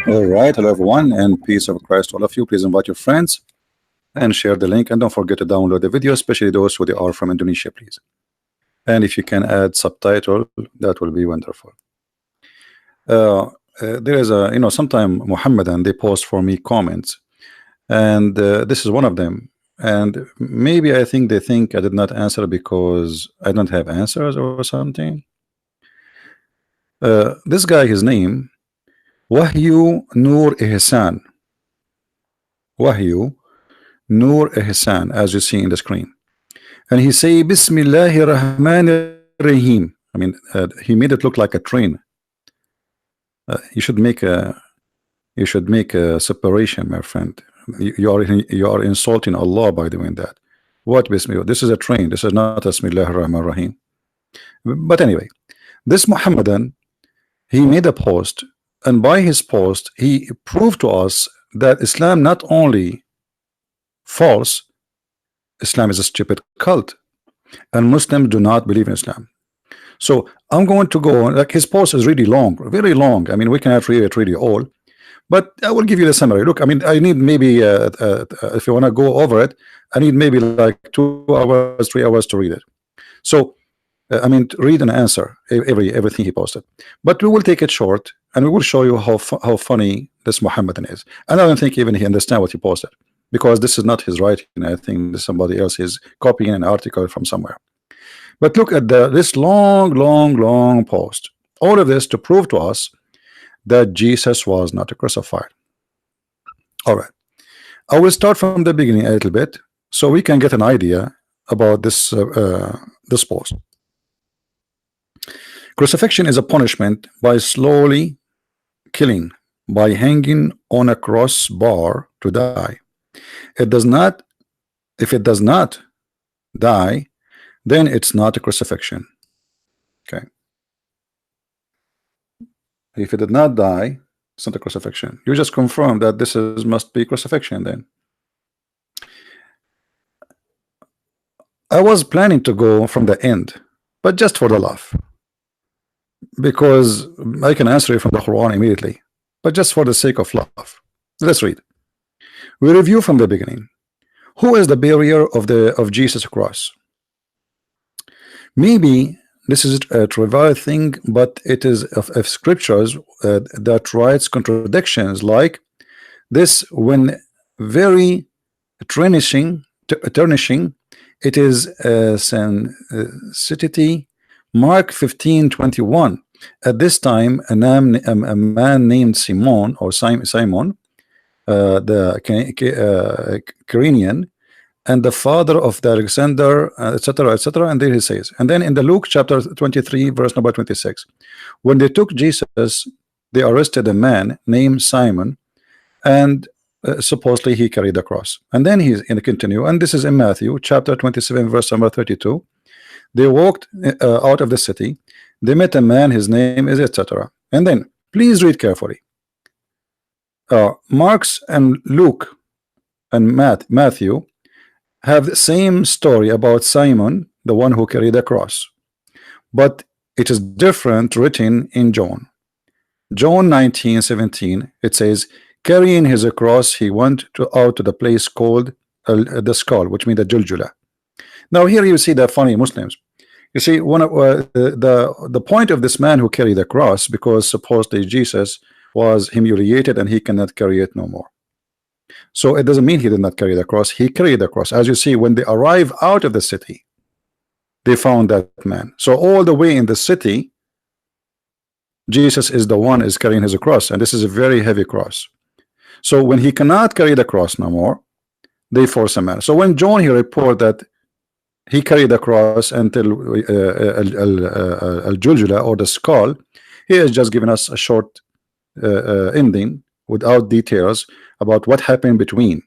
All right, hello everyone, and peace of Christ to all of you. Please invite your friends and share the link, and don't forget to download the video, especially those who they are from Indonesia, please. And if you can add subtitle, that will be wonderful. There is a, sometime Muhammadan they post for me comments, and this is one of them. And maybe I think they think I did not answer because I don't have answers or something. This guy, his name Wahyu Nur Ihsan. Wahyu Nur Ihsan, as you see in the screen. And he say Bismillahir Rahmanir Rahim. I mean, he made it look like a train. You should make a separation, my friend. You are insulting Allah by doing that. What Bismillah? This is a train. This is not Bismillahir Rahmanir Rahim. But anyway, this Muhammadan, he made a post, and by his post he proved to us that Islam not only false, Islam is a stupid cult, and Muslims do not believe in Islam. So I'm going to go on. Like, his post is really long, very long. I mean, we cannot read it really all, but I will give you the summary. Look, I mean, I need maybe if you want to go over it, I need maybe like 2 hours, 3 hours to read it. So I mean, read and answer everything he posted, but we will take it short, and we will show you how funny this Muhammadan is. And I don't think even he understands what he posted, because this is not his writing. I think this somebody else is copying an article from somewhere. But look at this long post. All of this to prove to us that Jesus was not crucified. All right, I will start from the beginning a little bit so we can get an idea about this this post. Crucifixion is a punishment by slowly killing, by hanging on a crossbar to die. It does not, if it does not die, then it's not a crucifixion. Okay. If it did not die, it's not a crucifixion. You just confirm that this is must be crucifixion then. I was planning to go from the end, but just for the laugh, because I can answer it from the Quran immediately, but just for the sake of love. Let's read. We review from the beginning. Who is the bearer of Jesus' cross? Maybe this is a trivial thing, but it is of scriptures that writes contradictions like this when very tarnishing. It is sensitivity. Mark 15:21. At this time, a man named Simon, or Simon, the Cyrenian, and the father of the Alexander, etc., etc. And there he says, and then in the Luke chapter 23, verse number 26, when they took Jesus, they arrested a man named Simon, and supposedly he carried the cross. And then he's in the continue, and this is in Matthew chapter 27, verse number 32. They walked out of the city. They met a man, his name is etc. And then please read carefully. Mark's and Luke and Matthew have the same story about Simon, the one who carried the cross, but it is different written in John. John 19:17, it says, carrying his cross, he went out to the place called the skull, which means the Juljula. Now here you see the funny Muslims. You see, one of the point of this man who carried the cross, because supposedly Jesus was humiliated and he cannot carry it no more. So it doesn't mean he did not carry the cross. He carried the cross. As you see, when they arrive out of the city, they found that man. So all the way in the city, Jesus is the one is carrying his cross, and this is a very heavy cross. So when he cannot carry the cross no more, they force a man. So when John here report that he carried the cross until al-Juljula, or the skull, he is just giving us a short ending without details about what happened between.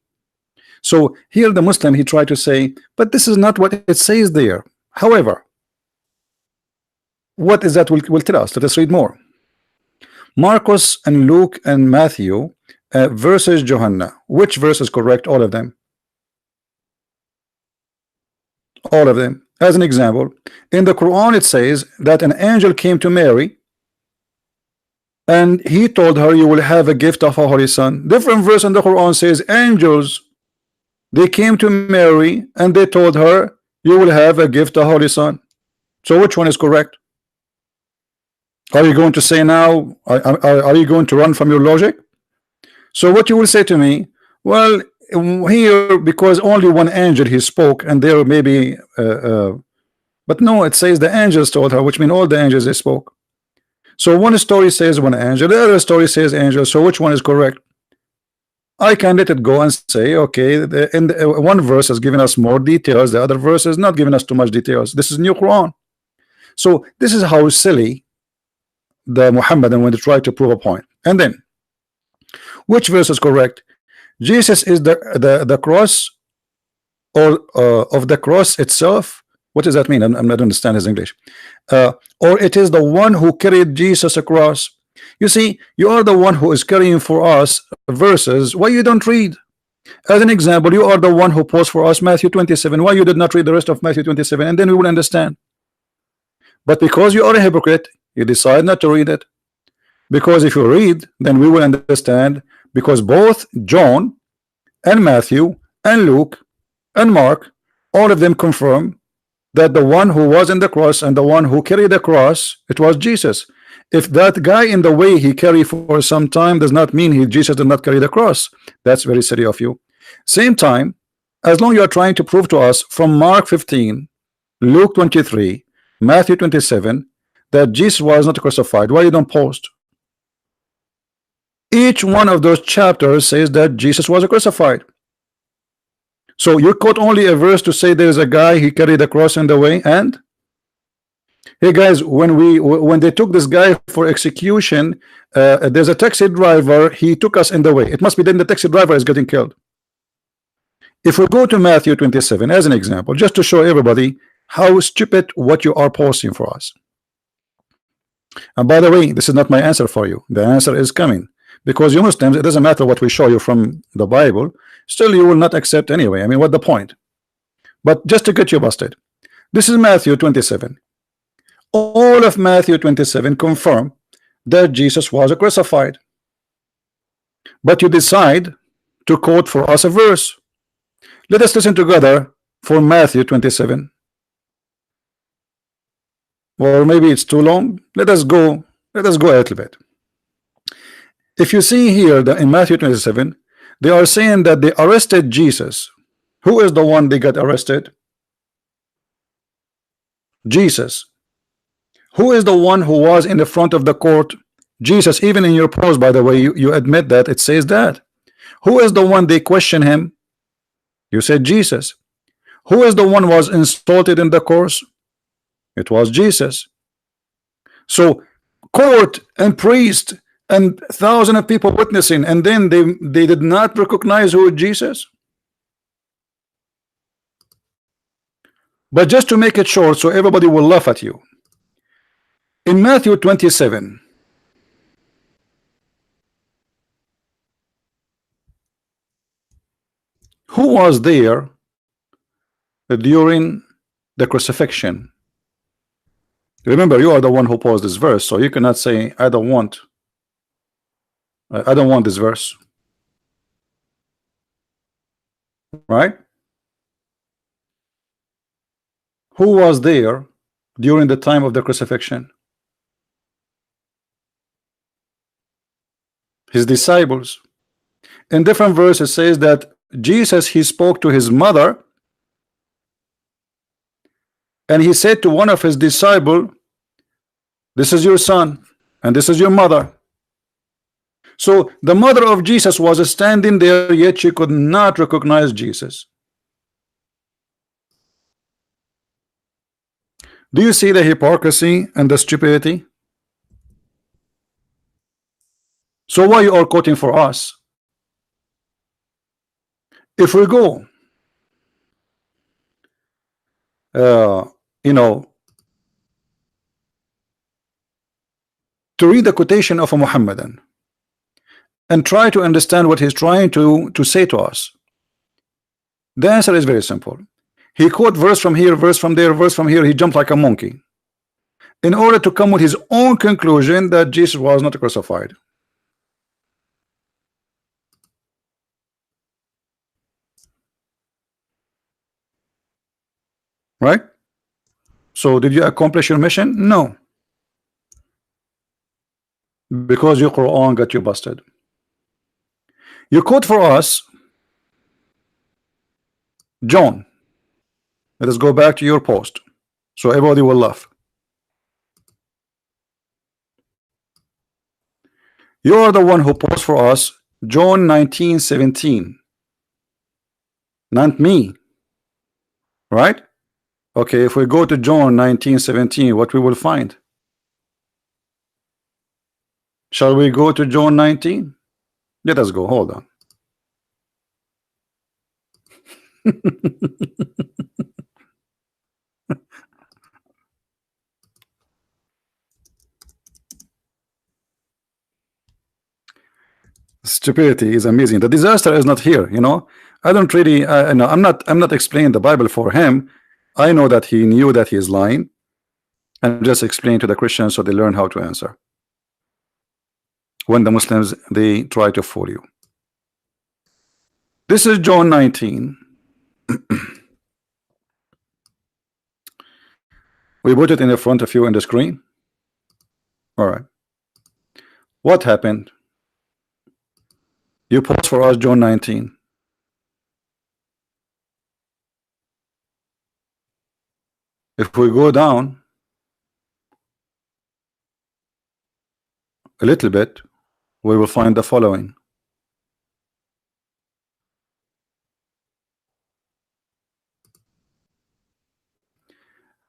So here the Muslim, he tried to say, but this is not what it says there. However, what is that will tell us? Let us read more. Marcus and Luke and Matthew versus Johanna. Which verse is correct? All of them. All of them. As an example, in the Quran it says that an angel came to Mary and he told her, you will have a gift of a holy son. Different verse in the Quran says angels, they came to Mary and they told her, you will have a gift of holy son. So which one is correct? Are you going to say now, are you going to run from your logic? So what you will say to me, well, here, because only one angel he spoke, and there maybe but no, it says the angels told her, which means all the angels they spoke. So one story says one angel, the other story says angel. So which one is correct? I can let it go and say, okay, one verse has given us more details, the other verse is not giving us too much details. This is new Quran. So this is how silly the Muhammadan when they try to prove a point. And then which verse is correct? Jesus is the cross, or of the cross itself. What does that mean? I'm not understand his English. Or it is the one who carried Jesus across. You see, you are the one who is carrying for us verses. Why you don't read? As an example, you are the one who posed for us Matthew 27. Why you did not read the rest of Matthew 27? And then we will understand. But because you are a hypocrite, you decide not to read it. Because if you read, then we will understand. Because both John and Matthew and Luke and Mark, all of them confirm that the one who was in the cross and the one who carried the cross, it was Jesus. If that guy in the way he carried for some time does not mean Jesus did not carry the cross, that's very silly of you. Same time, as long you are trying to prove to us from Mark 15, Luke 23, Matthew 27, that Jesus was not crucified, why you don't post? Each one of those chapters says that Jesus was crucified. So you quote only a verse to say there's a guy he carried the cross in the way. And hey guys, when they took this guy for execution, there's a taxi driver, he took us in the way. It must be then the taxi driver is getting killed. If we go to Matthew 27 as an example, just to show everybody how stupid what you are posting for us. And by the way, this is not my answer for you. The answer is coming. Because you Muslims, it doesn't matter what we show you from the Bible, still you will not accept anyway. I mean, what the point? But just to get you busted, this is Matthew 27. All of Matthew 27 confirm that Jesus was crucified. But you decide to quote for us a verse. Let us listen together for Matthew 27. Or maybe it's too long. Let us go a little bit. If you see here that in Matthew 27, they are saying that they arrested Jesus. Who is the one they got arrested? Jesus. Who is the one who was in the front of the court? Jesus. Even in your post, by the way, you admit that it says that. Who is the one they question him? You said Jesus. Who is the one who was insulted in the course? It was Jesus. So court and priest and thousands of people witnessing, and then they did not recognize who is Jesus. But just to make it short so everybody will laugh at you, in Matthew 27, who was there during the crucifixion? Remember, you are the one who posed this verse, so you cannot say I don't want this verse, right? Who was there during the time of the crucifixion? His disciples. In different verses says that Jesus, he spoke to his mother, and he said to one of his disciples, this is your son and this is your mother. So the mother of Jesus was standing there, yet she could not recognize Jesus. Do you see the hypocrisy and the stupidity? So why you are quoting for us? If we go to read the quotation of a Muhammadan and try to understand what he's trying to say to us, the answer is very simple. He quote verse from here, verse from there, verse from here. He jumped like a monkey. in order to come with his own conclusion that Jesus was not crucified. Right? So did you accomplish your mission? No. Because your Quran got you busted. You quote for us John. Let us go back to your post so everybody will laugh. You are the one who posted for us John 19:17, not me, right? Okay, if we go to John 19:17, what we will find? Shall we go to John 19? Let us go. Hold on. Stupidity is amazing. The disaster is not here. I don't really. No, I'm not explaining the Bible for him. I know that he knew that he is lying, and just explain to the Christians so they learn how to answer. When the Muslims they try to fool you. This is John 19. We put it in the front of you on the screen. All right. What happened? You post for us John 19. If we go down a little bit, we will find the following.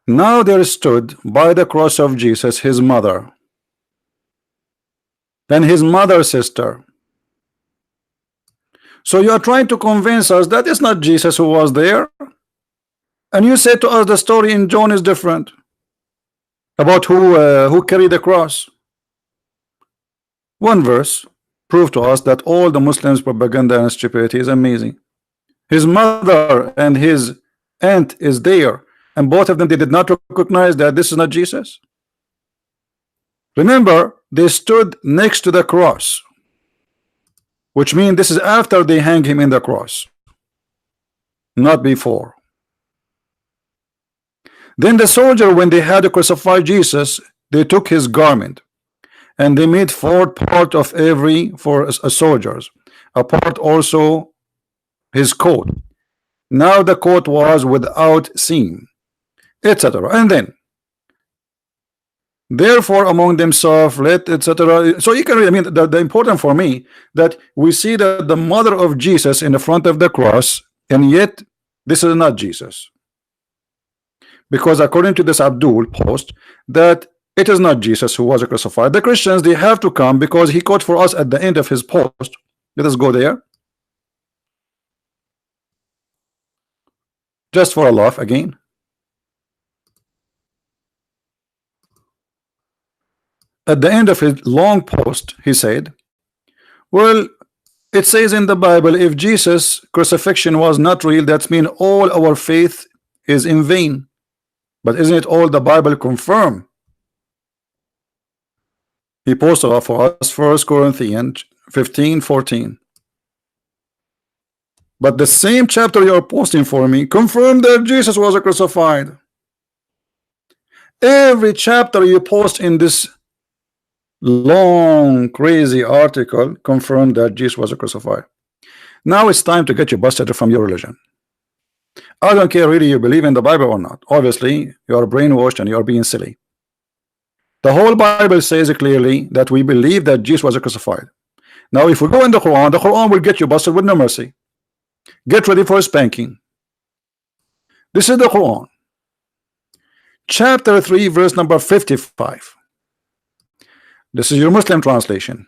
Now there stood by the cross of Jesus his mother, and his mother's sister. So you are trying to convince us that it's not Jesus who was there, and you say to us the story in John is different about who carried the cross. One verse proved to us that all the Muslims' propaganda and stupidity is amazing. His mother and his aunt is there, and both of them, they did not recognize that this is not Jesus. Remember, they stood next to the cross, which means this is after they hang him in the cross, not before. Then the soldier, when they had to crucify Jesus, they took his garment and they made 4 parts of every for soldiers, a part also his coat. Now the coat was without seam, etc. And then, therefore among themselves let, etc. So you can read. I mean, the important for me that we see that the mother of Jesus in the front of the cross, and yet this is not Jesus, because according to this Abdul post that it is not Jesus who was crucified. The Christians, they have to come because he quote for us at the end of his post. Let us go there just for a laugh again. At the end of his long post, he said, well, it says in the Bible, if Jesus' crucifixion was not real, that means all our faith is in vain. But isn't it all the Bible confirm? He posted for us 1 Corinthians 15:14. But the same chapter you're posting for me confirmed that Jesus was crucified. Every chapter you post in this long crazy article confirmed that Jesus was crucified. Now it's time to get you busted from your religion. I don't care really you believe in the Bible or not. Obviously you are brainwashed and you are being silly. The whole Bible says clearly that we believe that Jesus was crucified. Now if we go in the Quran will get you busted with no mercy. Get ready for a spanking. This is the Quran, chapter 3 verse number 55. This is your Muslim translation,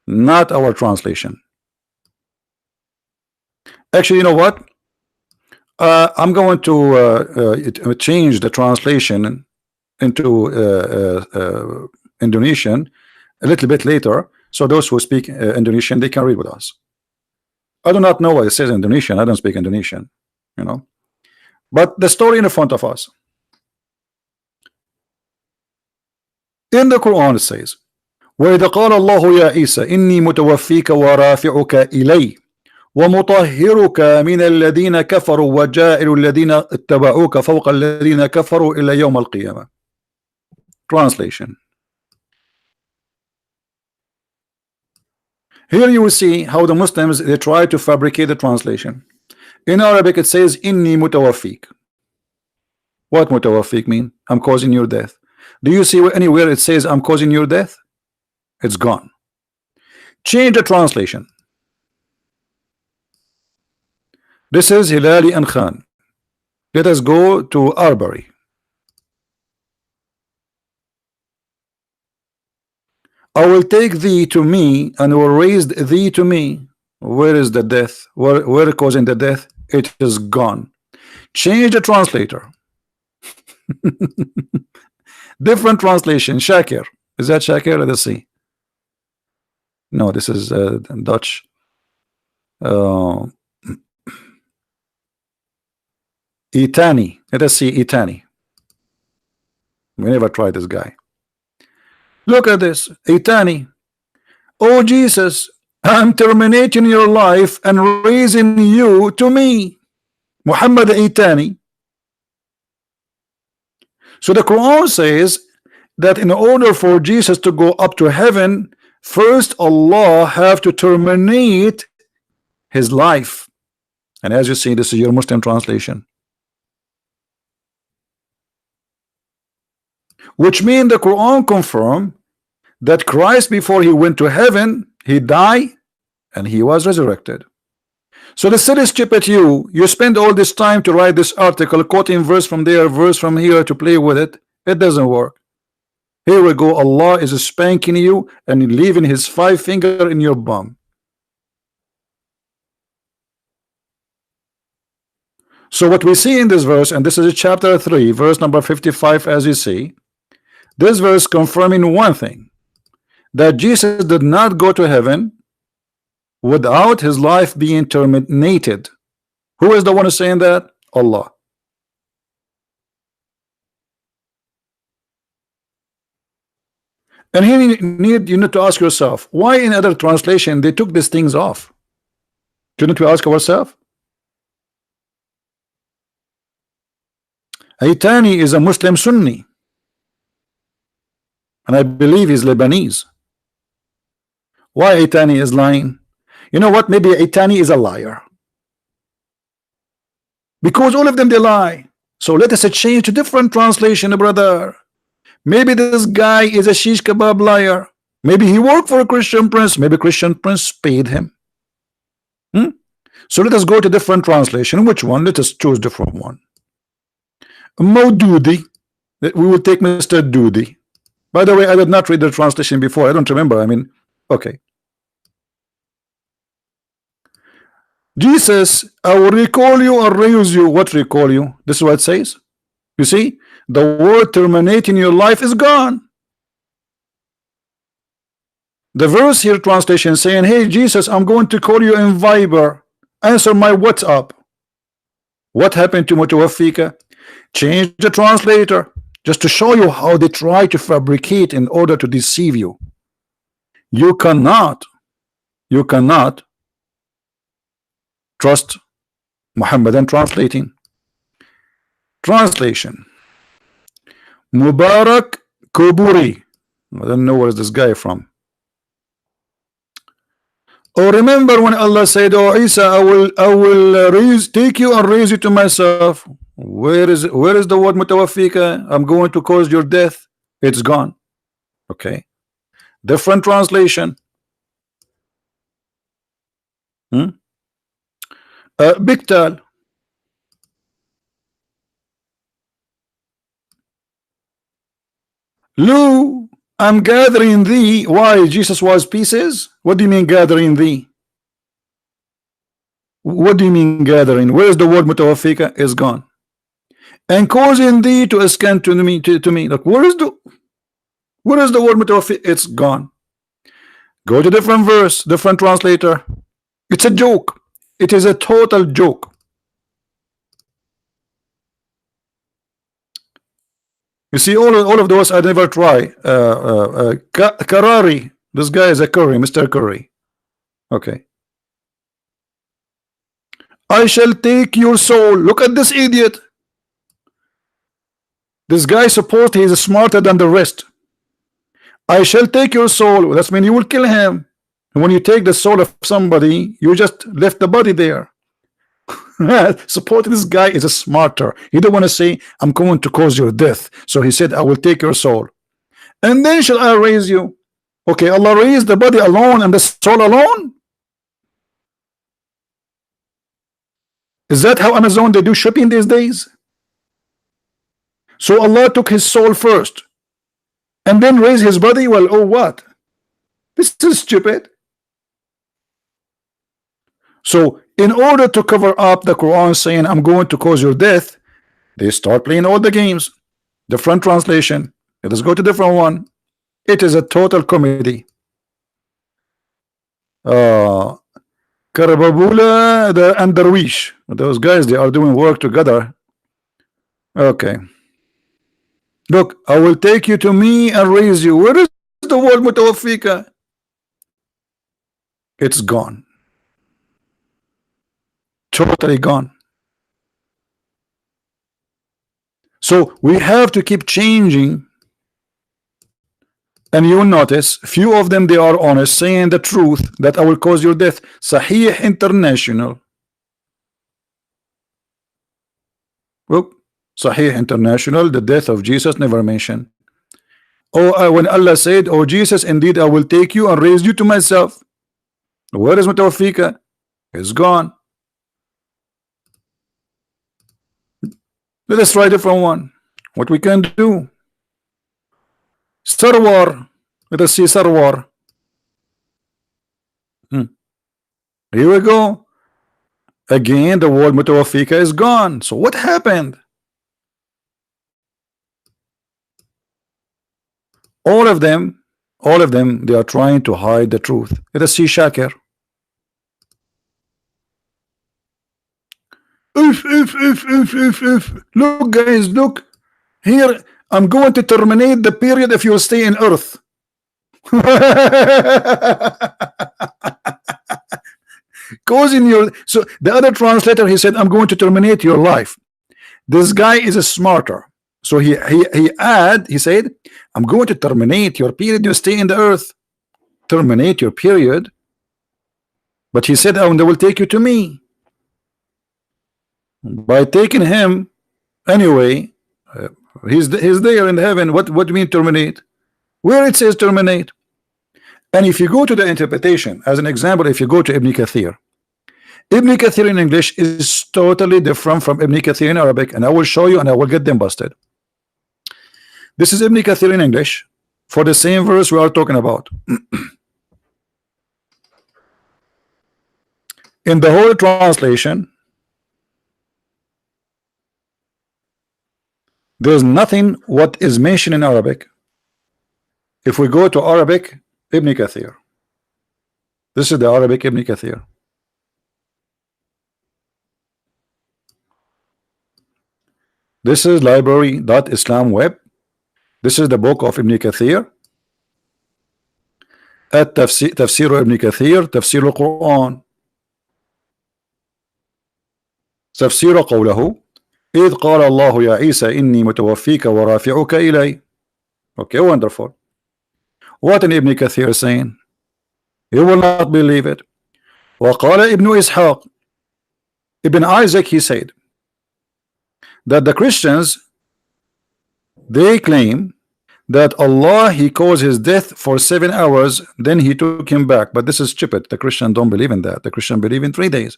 not our translation. Actually, you know what? I'm going to change the translation into Indonesian a little bit later, so those who speak Indonesian, they can read with us. I do not know what it says in Indonesian. I don't speak Indonesian, you know. But the story in front of us. In the Quran it says, وَإِذَا قَالَ اللَّهُ يَا عِيسَى إِنِّي مُتَوَفِّيكَ وَرَافِعُكَ إِلَيَّ وَمُطَهِّرُكَ مِنَ الَّذِينَ كَفَرُوا وَجَاعِلُ الَّذِينَ اتَّبَعُوكَ فَوْقَ الَّذِينَ كَفَرُوا إِلَى يَوْمِ الْقِيَامَةِ. Translation. Here you will see how the Muslims, they try to fabricate the translation. In Arabic it says inni mutawaffik. What mutawaffik mean? I'm causing your death. Do you see anywhere it says I'm causing your death? It's gone. Change the translation. This is Hilali and Khan. Let us go to Arbery. I will take thee to me and will raise thee to me. Where is the death? Where causing the death? It is gone. Change the translator. Different translation. Shakir. Is that Shakir? Let us see. No, this is Dutch. Itani. Let us see Itani. We never tried this guy. Look at this. Itani. Oh Jesus, I'm terminating your life and raising you to me. Muhammad Itani. So the Quran says that in order for Jesus to go up to heaven, first Allah have to terminate his life. And as you see, this is your Muslim translation. Which means the Quran confirm that Christ, before he went to heaven, he died and he was resurrected. So the silly stupid you spend all this time to write this article, quoting verse from there, verse from here to play with it. It doesn't work. Here we go. Allah is spanking you and leaving his 5 finger in your bum. So what we see in this verse, and this is chapter 3, verse number 55, as you see, this verse confirming one thing, that Jesus did not go to heaven without his life being terminated. Who is the one who's saying that? Allah. And here you need to ask yourself, why in other translation they took these things off? Shouldn't we ask ourselves? Aitani is a Muslim Sunni, and I believe he's Lebanese. Why Aitani is lying? You know what? Maybe Aitani is a liar, because all of them they lie. So let us change to different translation, brother. Maybe this guy is a shish kebab liar. Maybe he worked for a Christian prince. Maybe Christian prince paid him. So let us go to different translation. Which one? Let us choose different one. Maududi. We will take Mr. Dudi. By the way, I did not read the translation before. I don't remember. I mean, okay. Jesus, I will recall you or raise you. What recall you? This is what it says. You see, the word terminating your life is gone. The verse here translation saying, hey Jesus, I'm going to call you in Viber. Answer my WhatsApp. What happened to Mutawaffika? Change the translator just to show you how they try to fabricate in order to deceive you. You cannot trust Muhammadan translating. Translation. Mubarak Kuburi. I don't know where is this guy from. Oh, remember when Allah said, oh Isa, I will take you and raise you to myself. Where is the word mutawaffika? I'm going to cause your death. It's gone. Okay. Different translation. Biktal. Lu, I'm gathering thee. Why? Jesus was pieces? What do you mean gathering thee? What do you mean gathering? Where is the word mutawaffika? Is gone. And causing thee to ascend to me. Like, where is the word mutawaffika? It's gone. Go to different verse, different translator. It's a joke. It is a total joke. You see, all of those I never try. Karari, this guy is a Curry, Mr. Curry. Okay. I shall take your soul. Look at this idiot. This guy supposed he is smarter than the rest. I shall take your soul. That means you will kill him. And when you take the soul of somebody, you just left the body there. Suppose this guy is a smarter. He don't want to say, I'm going to cause your death. So he said, I will take your soul. And then shall I raise you? Okay, Allah raised the body alone and the soul alone? Is that how Amazon they do shipping these days? So Allah took his soul first and then raised his body? Well, oh what? This is stupid. So in order to cover up the Quran saying I'm going to cause your death, they start playing all the games. Different translation. Let us go to different one. It is a total comedy. Karababula and Darwish, those guys, they are doing work together. Okay. Look, I will take you to me and raise you. Where is the word mutawaffika? It's gone. Totally gone. So we have to keep changing. And you will notice few of them, they are honest, saying the truth that I will cause your death. Sahih International. Look, Sahih International, the death of Jesus never mentioned. Oh, when Allah said, oh Jesus, indeed I will take you and raise you to myself. Where is mutawaffika? It's gone. Let us try a different one. What we can do? Sarwar. Let us see Sarwar. Here we go. Again, the word mutawaffika is gone. So what happened? All of them, they are trying to hide the truth. Let us see Shakir. Look, guys, look. Here, I'm going to terminate the period if you stay in earth. Causing your, so the other translator, he said, I'm going to terminate your life. This guy is a smarter. So he said, I'm going to terminate your period you stay in the earth. Terminate your period. But he said, I will take you to me. By taking him anyway, he's there in heaven. What do you mean terminate? Where it says terminate? And if you go to the interpretation, as an example, if you go to Ibn Kathir in English is totally different from Ibn Kathir in Arabic, and I will show you and I will get them busted. This is Ibn Kathir in English for the same verse we are talking about. In the whole translation, there's nothing what is mentioned in Arabic. If we go to Arabic, Ibn Kathir. This is the Arabic Ibn Kathir. This is library.islam web. This is the book of Ibn Kathir. At Tafsir Ibn Kathir, Tafsir al-Quran. تفسير قوله إذ قال الله يا عيسى إني متوفيك ورافعك إلي. Okay, wonderful. What in Ibn Kathir is saying? You will not believe it. وقال ابن إسحاق, Ibn Isaac, he said that the Christians, they claim that Allah, he caused his death for 7 hours, then he took him back. But this is stupid. The Christian don't believe in that. The Christian believe in 3 days.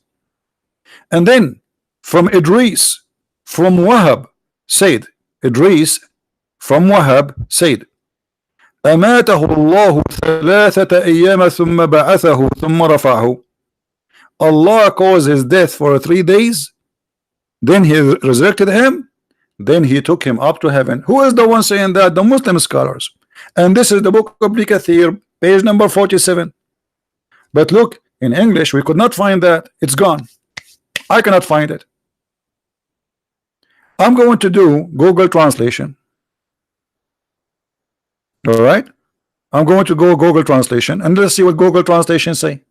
And then from Idris from Wahab said, Idris from Wahab said, أماته الله 3 أيام ثم بعثه ثم رفعه. Allah caused his death for 3 days, then he resurrected him, then he took him up to heaven. Who is the one saying that? The Muslim scholars. And this is the book of Ibn Kathir, page number 47. But look, in English we could not find that. It's gone. I cannot find it. I'm going to do Google translation. All right, I'm going to go Google Translation and let's see what Google Translation say.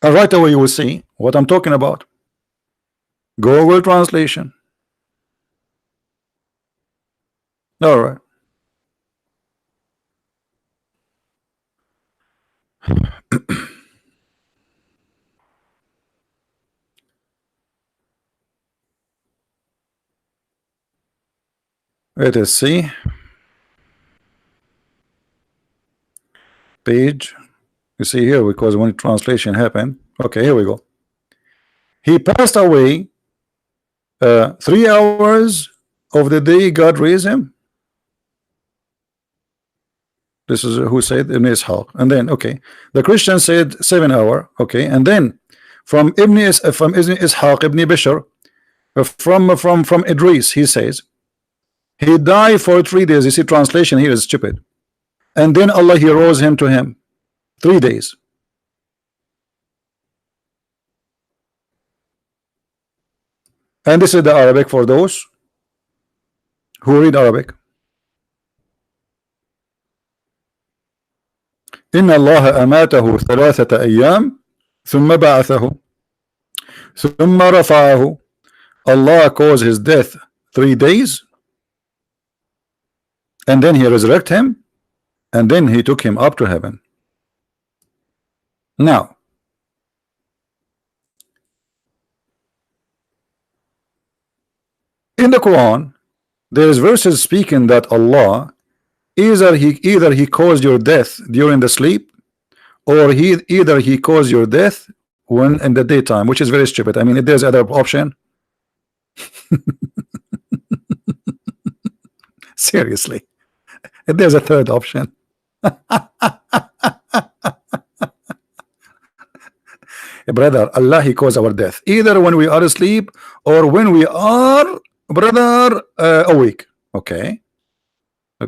And right away you will see what I'm talking about. Google Translation. All right. Let us see. Page. You see here, because when translation happened. Okay, here we go. He passed away 3 hours of the day God raised him. This is who said Ibn Ishaq. And then, okay, the Christian said 7 hours. Okay, and then from Ibn Ishaq, Ibn Bishr, from Idris, he says he died for 3 days. You see, translation here is stupid. And then Allah, he rose him to him 3 days. And this is the Arabic for those who read Arabic. إن الله أماته 3 أيام ثم بعثه ثم رفعه. Allah caused his death 3 days and then he resurrected him and then he took him up to heaven. Now in the Quran there is verses speaking that Allah either he caused your death during the sleep, or either he caused your death when in the daytime, which is very stupid. I mean, if there's other option, seriously, if there's a third option, brother, Allah, he caused our death either when we are asleep or when we are, brother, awake. Okay.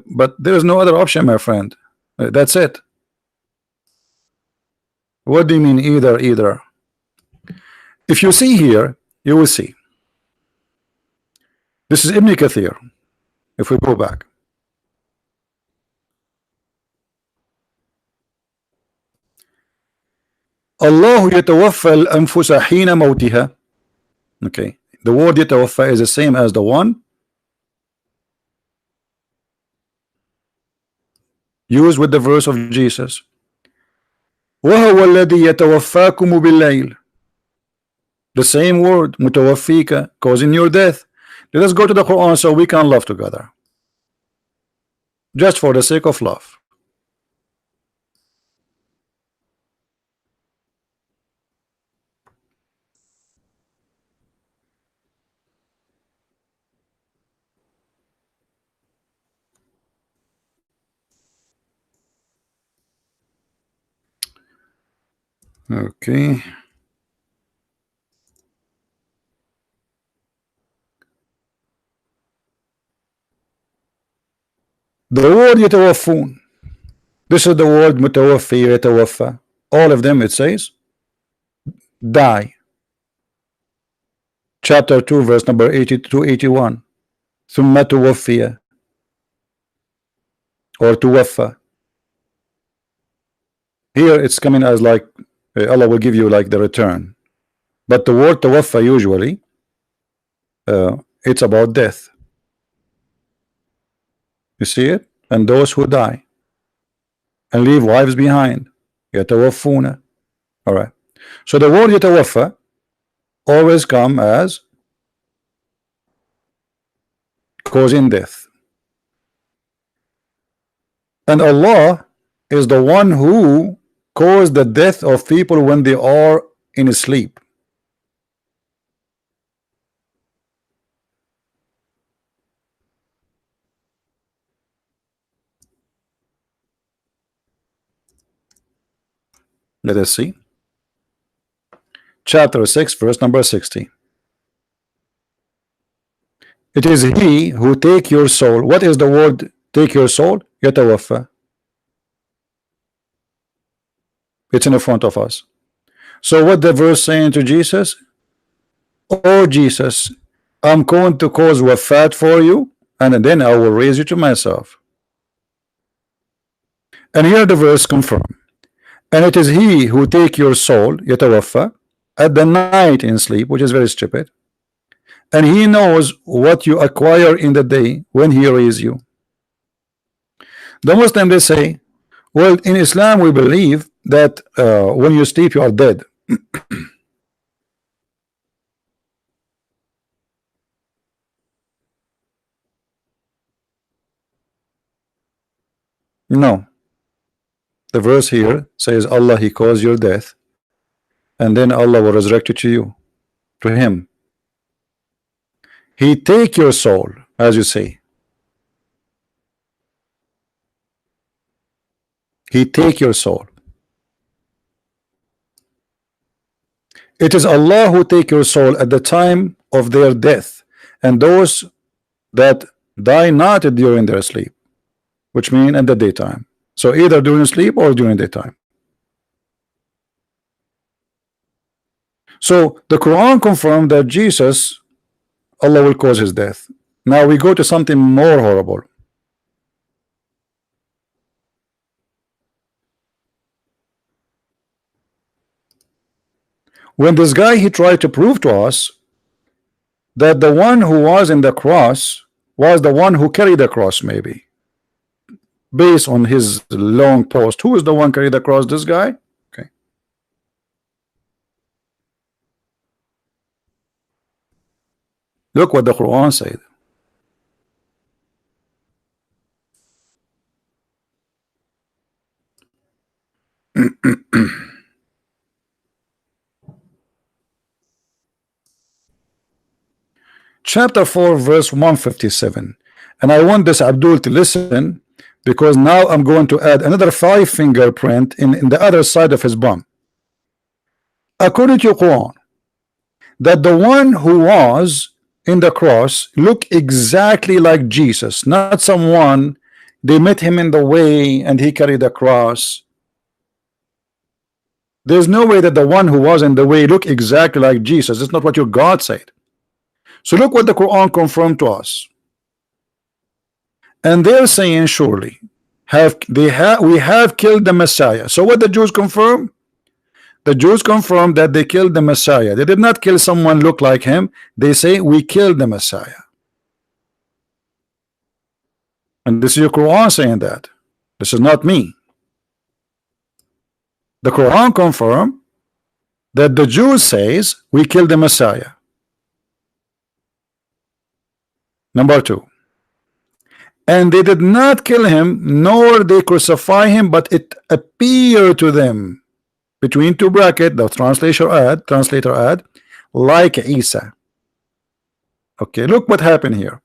But there is no other option, my friend. That's it. What do you mean either? If you see here, you will see. This is Ibn Kathir. If we go back. Allah يتوفى الأنفس حين موتها. Okay. The word يتوفى is the same as the one used with the verse of Jesus. وهو الذي يتوفاكم بالليل. The same word متوفيك, causing your death. Let us go to the Quran so we can love together, just for the sake of love. Okay. The word يتوفون. This is the word متوفي يتوفى. All of them it says die. Chapter 2 verse number 80 to 81. ثم توفي or توفى. Here it's coming as like Allah will give you like the return, but the word توفى usually it's about death. You see it? And those who die and leave wives behind, يتوفون. All right. So the word يتوفى always come as causing death. And Allah is the one who caused the death of people when they are in sleep. Let us see. Chapter 6 verse number 60. It is he who take your soul. What is the word take your soul? يتوفى. It's in the front of us. So what the verse saying to Jesus? Oh Jesus, I'm going to cause wafat for you. and then I will raise you to myself. And here the verse confirm. And it is he who take your soul, يتوفى, at the night in sleep, which is very stupid. And he knows what you acquire in the day when he raise you. The Muslim, they say, well, in Islam we believe that when you sleep you are dead. No. The verse here says Allah, he caused your death, and then Allah will resurrect you to you, to him. He take your soul, as you say. He take your soul. It is Allah who take your soul at the time of their death, and those that die not during their sleep, which mean in the daytime. So either during sleep or during daytime. So the Quran confirmed that Jesus, Allah will cause his death. Now we go to something more horrible. When this guy, he tried to prove to us that the one who was in the cross was the one who carried the cross, maybe based on his long post. Who is the one carried the cross? This guy? Okay. Look what the Quran said. Chapter 4 verse 157, and I want this Abdul to listen, because now I'm going to add another 5 fingerprint in the other side of his bum. According to Quran, that the one who was in the cross looked exactly like Jesus, not someone they met him in the way and he carried the cross. There's no way that the one who was in the way looked exactly like Jesus. It's not what your God said. So look what the Quran confirmed to us. And they're saying, surely we have killed the Messiah. So what the Jews confirm? The Jews confirm that they killed the Messiah. They did not kill someone look like him. They say we killed the Messiah. And this is your Quran saying that. This is not me. The Quran confirmed that the Jews says we killed the Messiah. Number 2. And they did not kill him, nor they crucify him, but it appeared to them, between 2 brackets, the translator add, like Isa. Okay, look what happened here.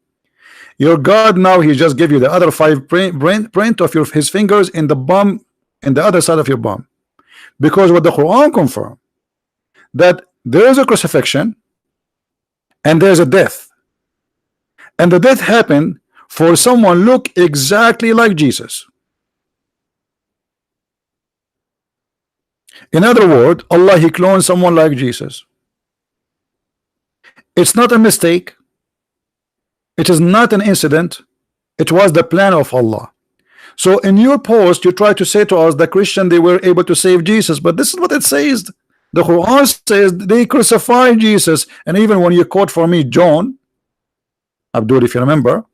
Your God now, he just give you the other 5 print of his fingers in the bum, in the other side of your bum. Because what the Quran confirmed, that there is a crucifixion and there's a death. And the death happened for someone look exactly like Jesus. In other words, Allah, he cloned someone like Jesus. It's not a mistake. It is not an incident. It was the plan of Allah. So in your post, you try to say to us, the Christian, they were able to save Jesus, but this is what it says. The Quran says they crucified Jesus. And even when you quote for me John, Abdul, if you remember,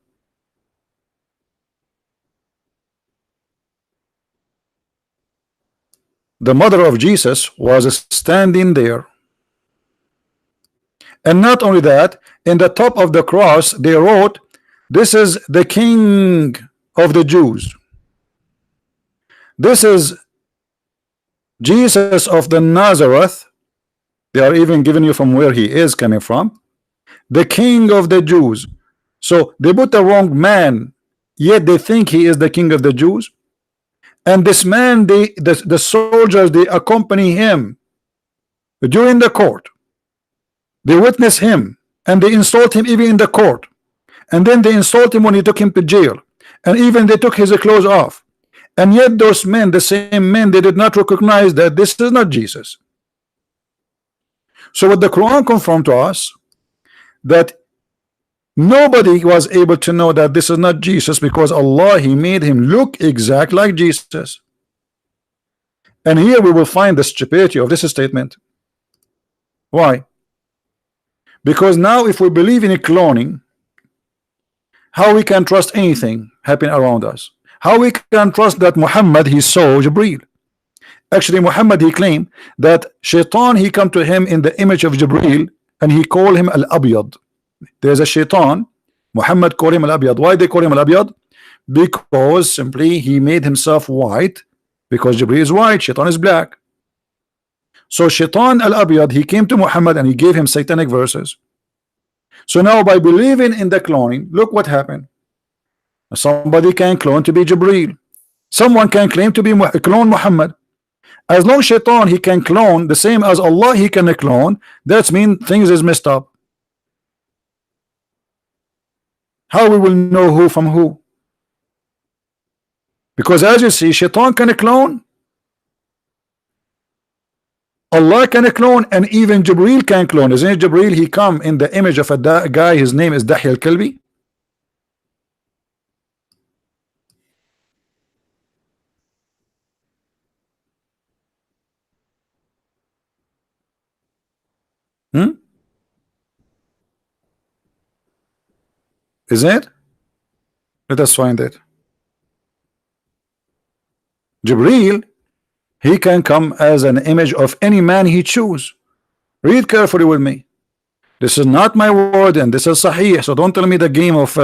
the mother of Jesus was standing there. And not only that, in the top of the cross they wrote, this is the King of the Jews. This is Jesus of the Nazareth. They are even giving you from where he is coming from. The King of the Jews. So they put the wrong man, yet they think he is the King of the Jews. And this man, the soldiers, they accompany him during the court. They witness him and they insult him even in the court. And then they insult him when he took him to jail. And even they took his clothes off. And yet those men, the same men, they did not recognize that this is not Jesus. So what the Quran confirmed to us, that Nobody was able to know that this is not Jesus, because Allah, He made him look exact like Jesus. And here we will find the stupidity of this statement. Why? Because now if we believe in a cloning, how we can trust anything happening around us? How we can trust that Muhammad he saw Jibreel? Actually, Muhammad he claimed that Shaitan he come to him in the image of Jibreel, and he called him Al-Abyad. There's a Shaitan, Muhammad called him Al-Abyad. Why they call him Al-Abyad? Because simply he made himself white, because Jibreel is white, Shaitan is black. So Shaitan Al-Abyad, he came to Muhammad and he gave him satanic verses. So now by believing in the cloning, look what happened. Somebody can clone to be Jibreel. Someone can claim to be clone Muhammad. As long as Shaitan he can clone the same as Allah he can clone, that means things is messed up. How we will know who from who? Because as you see, Shaitan can clone, Allah can clone, and even Jibreel can clone. Isn't it Jibreel? He come in the image of a guy, his name is Dahya al-Kalbi. Is it? Let us find it. Jibreel, he can come as an image of any man he choose. Read carefully with me. This is not my word, and this is Sahih. So don't tell me the game of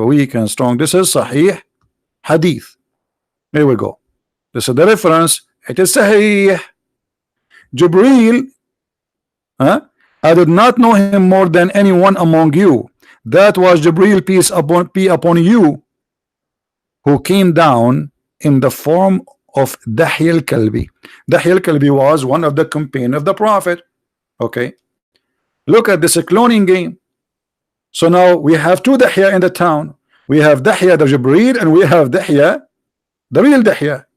weak and strong. This is Sahih Hadith. Here we go. This is the reference. It is Sahih. Jibreel, I did not know him more than anyone among you. That was Jibreel, peace be upon you, who came down in the form of Dahya al-Kalbi. Dahya al-Kalbi was one of the companions of the Prophet. Okay, look at this cloning game. So now we have two Dahya in the town. We have Dahya the Jibreel, and we have Dahya the real Dahya.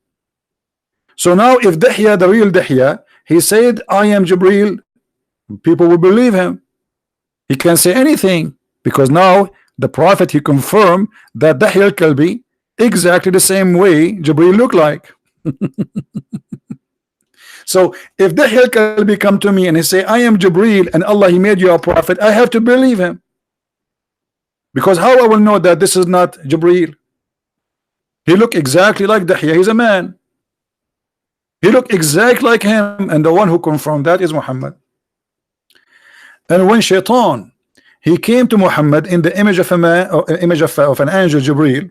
So now if Dahya the real Dahya, he said I am Jibreel, people will believe him. He can say anything, because now the Prophet he confirmed that Dahya al-Kalbi exactly the same way Jibreel looked like. So if Dahya al-Kalbi come to me and he say I am Jibreel and Allah he made you a prophet, I have to believe him, because how I will know that this is not Jibreel? He look exactly like Dahya. He's a man. He look exactly like him, and the one who confirmed that is Muhammad. And when Shaitan he came to Muhammad in the image of a man, or image of an angel Jibreel,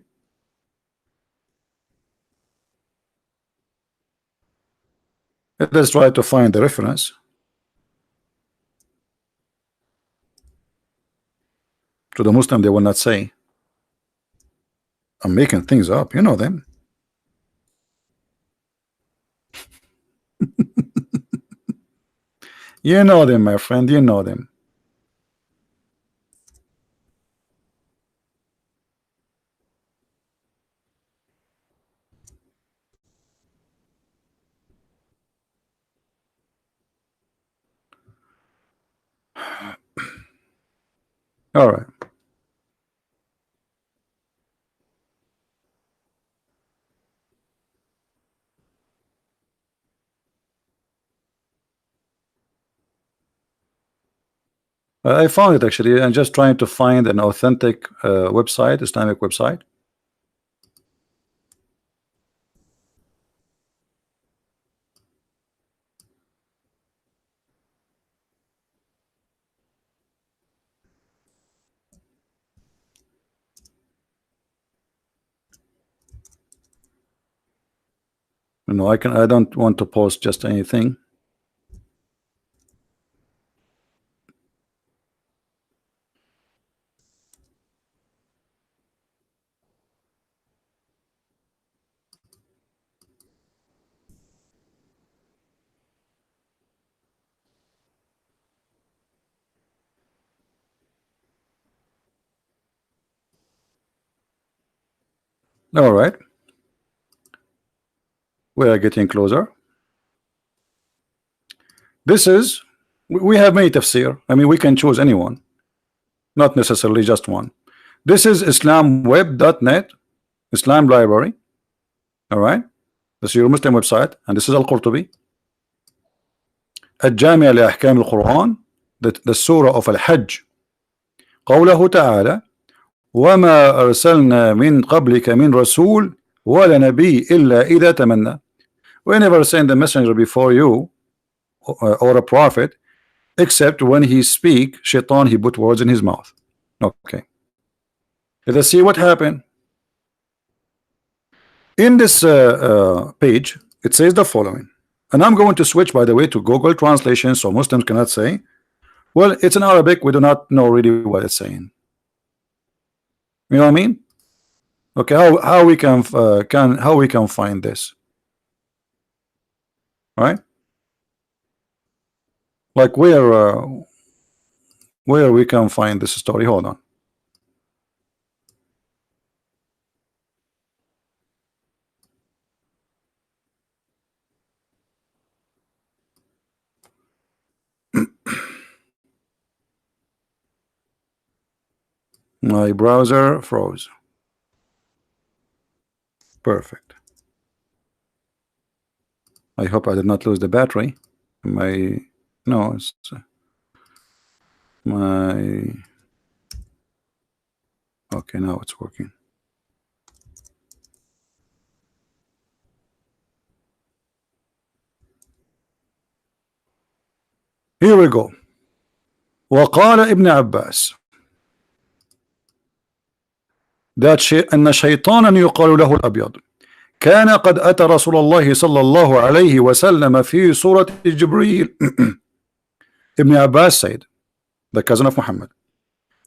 let's try to find the reference. To the Muslim they will not say I'm making things up, you know them. You know them, my friend, you know them. All right. I found it actually. I'm just trying to find an authentic website, Islamic website. No, I don't want to post just anything. All right. We are getting closer. This is, we have many tafsir. I mean, we can choose anyone. not necessarily just one. This is islamweb.net, Islam library. All right, this is your Muslim website, and this is Al-Qurtubi. الجامع لأحكام القرآن, the surah of Al-Hajj. قوله تعالى وما أرسلنا من قبلك من رسول ولا نبي إلا إذا تمنى. We never send a messenger before you or a prophet except when he speak, shaitan, he put words in his mouth. Okay, let us see what happened. In this page it says the following, and I'm going to switch, by the way, to Google translation so Muslims cannot say, well, it's in Arabic, we do not know really what it's saying. You know what I mean? Okay, how we can find this? All right, like where we can find this story. Hold on. My browser froze. Perfect. I hope I did not lose the battery. No, it's okay, now it's working. Here we go. وقال ابن عباس أن شيطانا يقال له الأبيض كان قد أتى رسول الله صلى الله عليه وسلم في صورة جبريل. Ibn Abbas said, the cousin of Muhammad,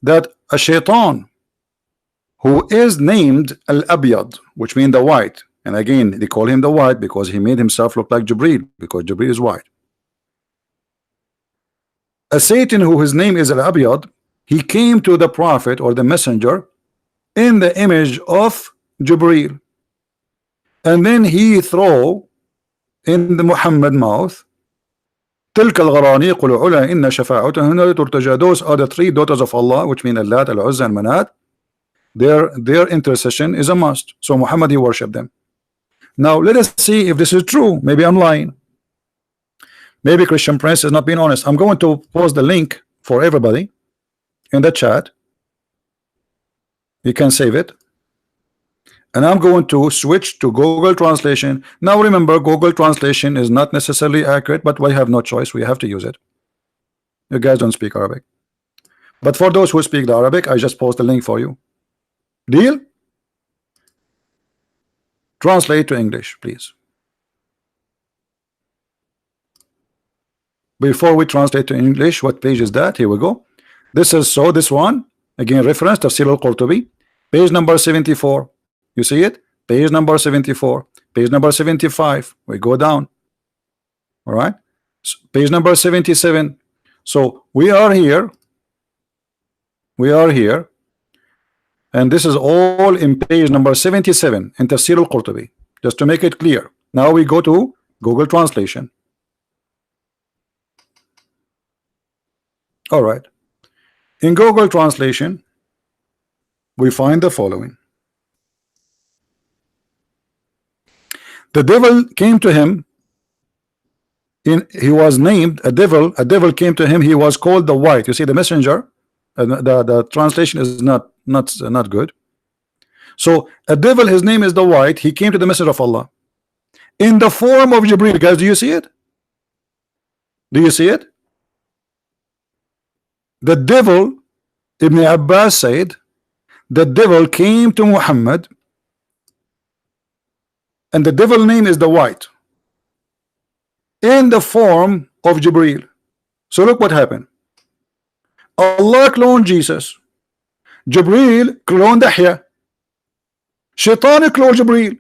that a shaitan who is named Al-Abyad, which means the white, and again they call him the white because he made himself look like Jibril, because Jibril is white. A Satan who his name is Al-Abyad, he came to the prophet or the messenger in the image of Jibril, and then he throw in the Muhammad mouth تلك الغرانيق العلا إن شفاعتهن ترتجى. Those are the three daughters of Allah, which mean Al-Lat, Al-Uzza, and Manat. Their intercession is a must. So Muhammad, he worshiped them. Now let us see if this is true. Maybe I'm lying. Maybe Christian Prince is not being honest. I'm going to post the link for everybody in the chat. You can save it. And I'm going to switch to Google translation. Now remember, Google translation is not necessarily accurate, but we have no choice. We have to use it. You guys don't speak Arabic. But for those who speak the Arabic, I just post the link for you. Deal? Translate to English, please. Before we translate to English, what page is that? Here we go. This is this one. Again, reference Tafsir al-Qurtubi. Page number 74. You see it? Page number 74. Page number 75. We go down. All right. Page number 77. So we are here. We are here. And this is all in page number 77 in Tafsir al-Qurtubi. Just to make it clear. Now we go to Google translation. All right. In Google translation, we find the following. The devil came to him. He was named a devil. A devil came to him. He was called the white. You see the messenger. The translation is not good. So a devil, his name is the white. He came to the messenger of Allah in the form of Jibril. Guys, do you see it? Do you see it? The devil, Ibn Abbas said, the devil came to Muhammad, and the devil name is the white, in the form of Jibril. So look what happened. Allah cloned Jesus. Jibril cloned Yahya. Shaitan cloned Jibril.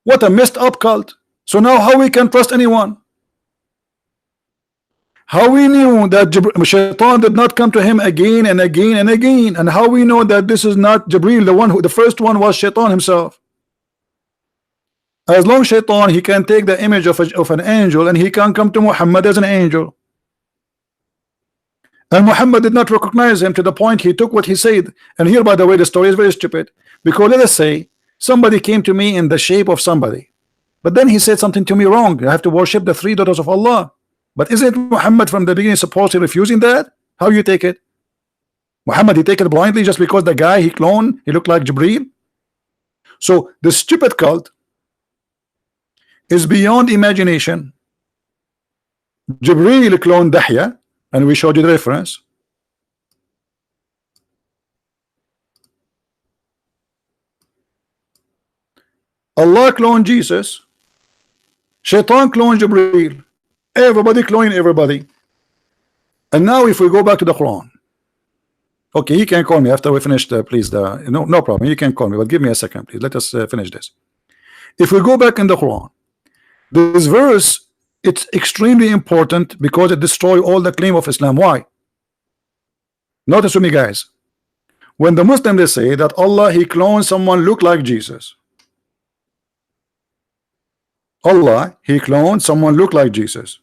What a messed up cult. So now how we can trust anyone? How we knew that Shaitan did not come to him again and again and again, and how we know that this is not Jibril, the first one was Shaitan himself. As long as Shaitan, he can take the image of an angel, and he can come to Muhammad as an angel. And Muhammad did not recognize him to the point he took what he said. And here, by the way, the story is very stupid, because let us say somebody came to me in the shape of somebody, but then he said something to me wrong. I have to worship the three daughters of Allah. But isn't Muhammad from the beginning supposed to refusing that? How you take it? Muhammad, he take it blindly just because the guy he cloned, he looked like Jibreel? So the stupid cult is beyond imagination. Jibreel cloned Dahya, and we showed you the reference. Allah cloned Jesus. Shaitan cloned Jibreel. Everybody cloning everybody. And now if we go back to the Quran. Okay, you can call me after we finish please, no problem, you can call me, but give me a second, please. Let us finish this. If we go back in the Quran, this verse, it's extremely important because it destroys all the claim of Islam. Why? Notice with me, guys. When the Muslims, they say that Allah, he cloned someone look like Jesus. Allah, he cloned someone look like Jesus.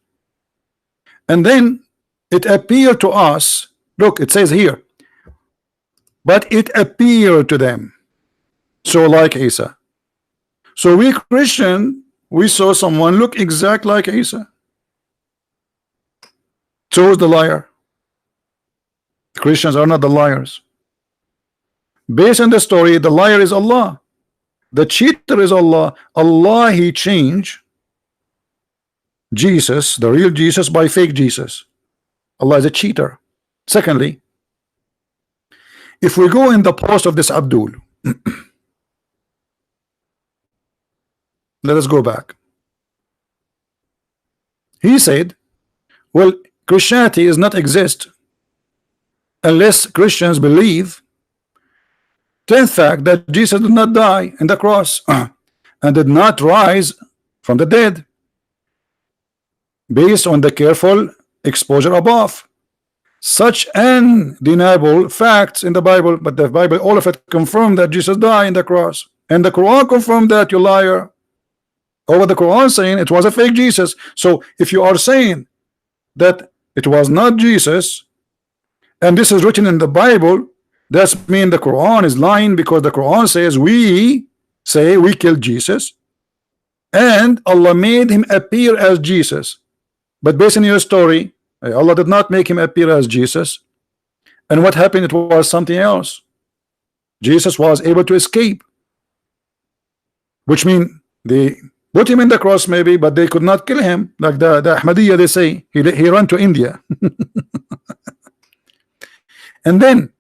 And then it appeared to us, look, it says here, but it appeared to them, so like Isa. So we Christian, we saw someone look exact like Isa. So is the liar. The Christians are not the liars. Based on the story, the liar is Allah. The cheater is Allah. Allah, he changed Jesus, the real Jesus, by fake Jesus. Allah is a cheater. Secondly, if we go in the post of this Abdul, let us go back. He said, well, Christianity does not exist unless Christians believe the fact that Jesus did not die in the cross and did not rise from the dead, based on the careful exposure above. Such undeniable facts in the Bible, but the Bible, all of it confirmed that Jesus died in the cross, and the Quran confirmed that, you liar. Over the Quran saying it was a fake Jesus. So if you are saying that it was not Jesus, and this is written in the Bible, that's mean the Quran is lying, because the Quran says we say we killed Jesus and Allah made him appear as Jesus. But based on your story, Allah did not make him appear as Jesus. And what happened? It was something else. Jesus was able to escape, which means they put him in the cross maybe, but they could not kill him. Like the Ahmadiyya, they say he ran to India. And then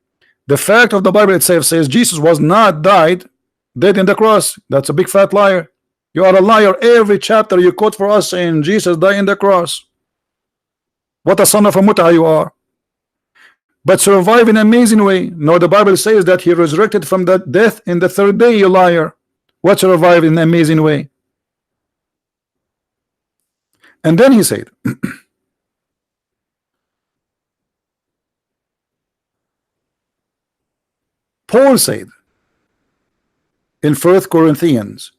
the fact of the Bible itself says Jesus was not dead in the cross. That's a big fat liar. You are a liar. Every chapter you quote for us saying Jesus died in the cross. What a son of a muta you are. But survive in an amazing way. No, the Bible says that he resurrected from the death in the third day, you liar. What survived in an amazing way? And then he said, Paul said in 1 Corinthians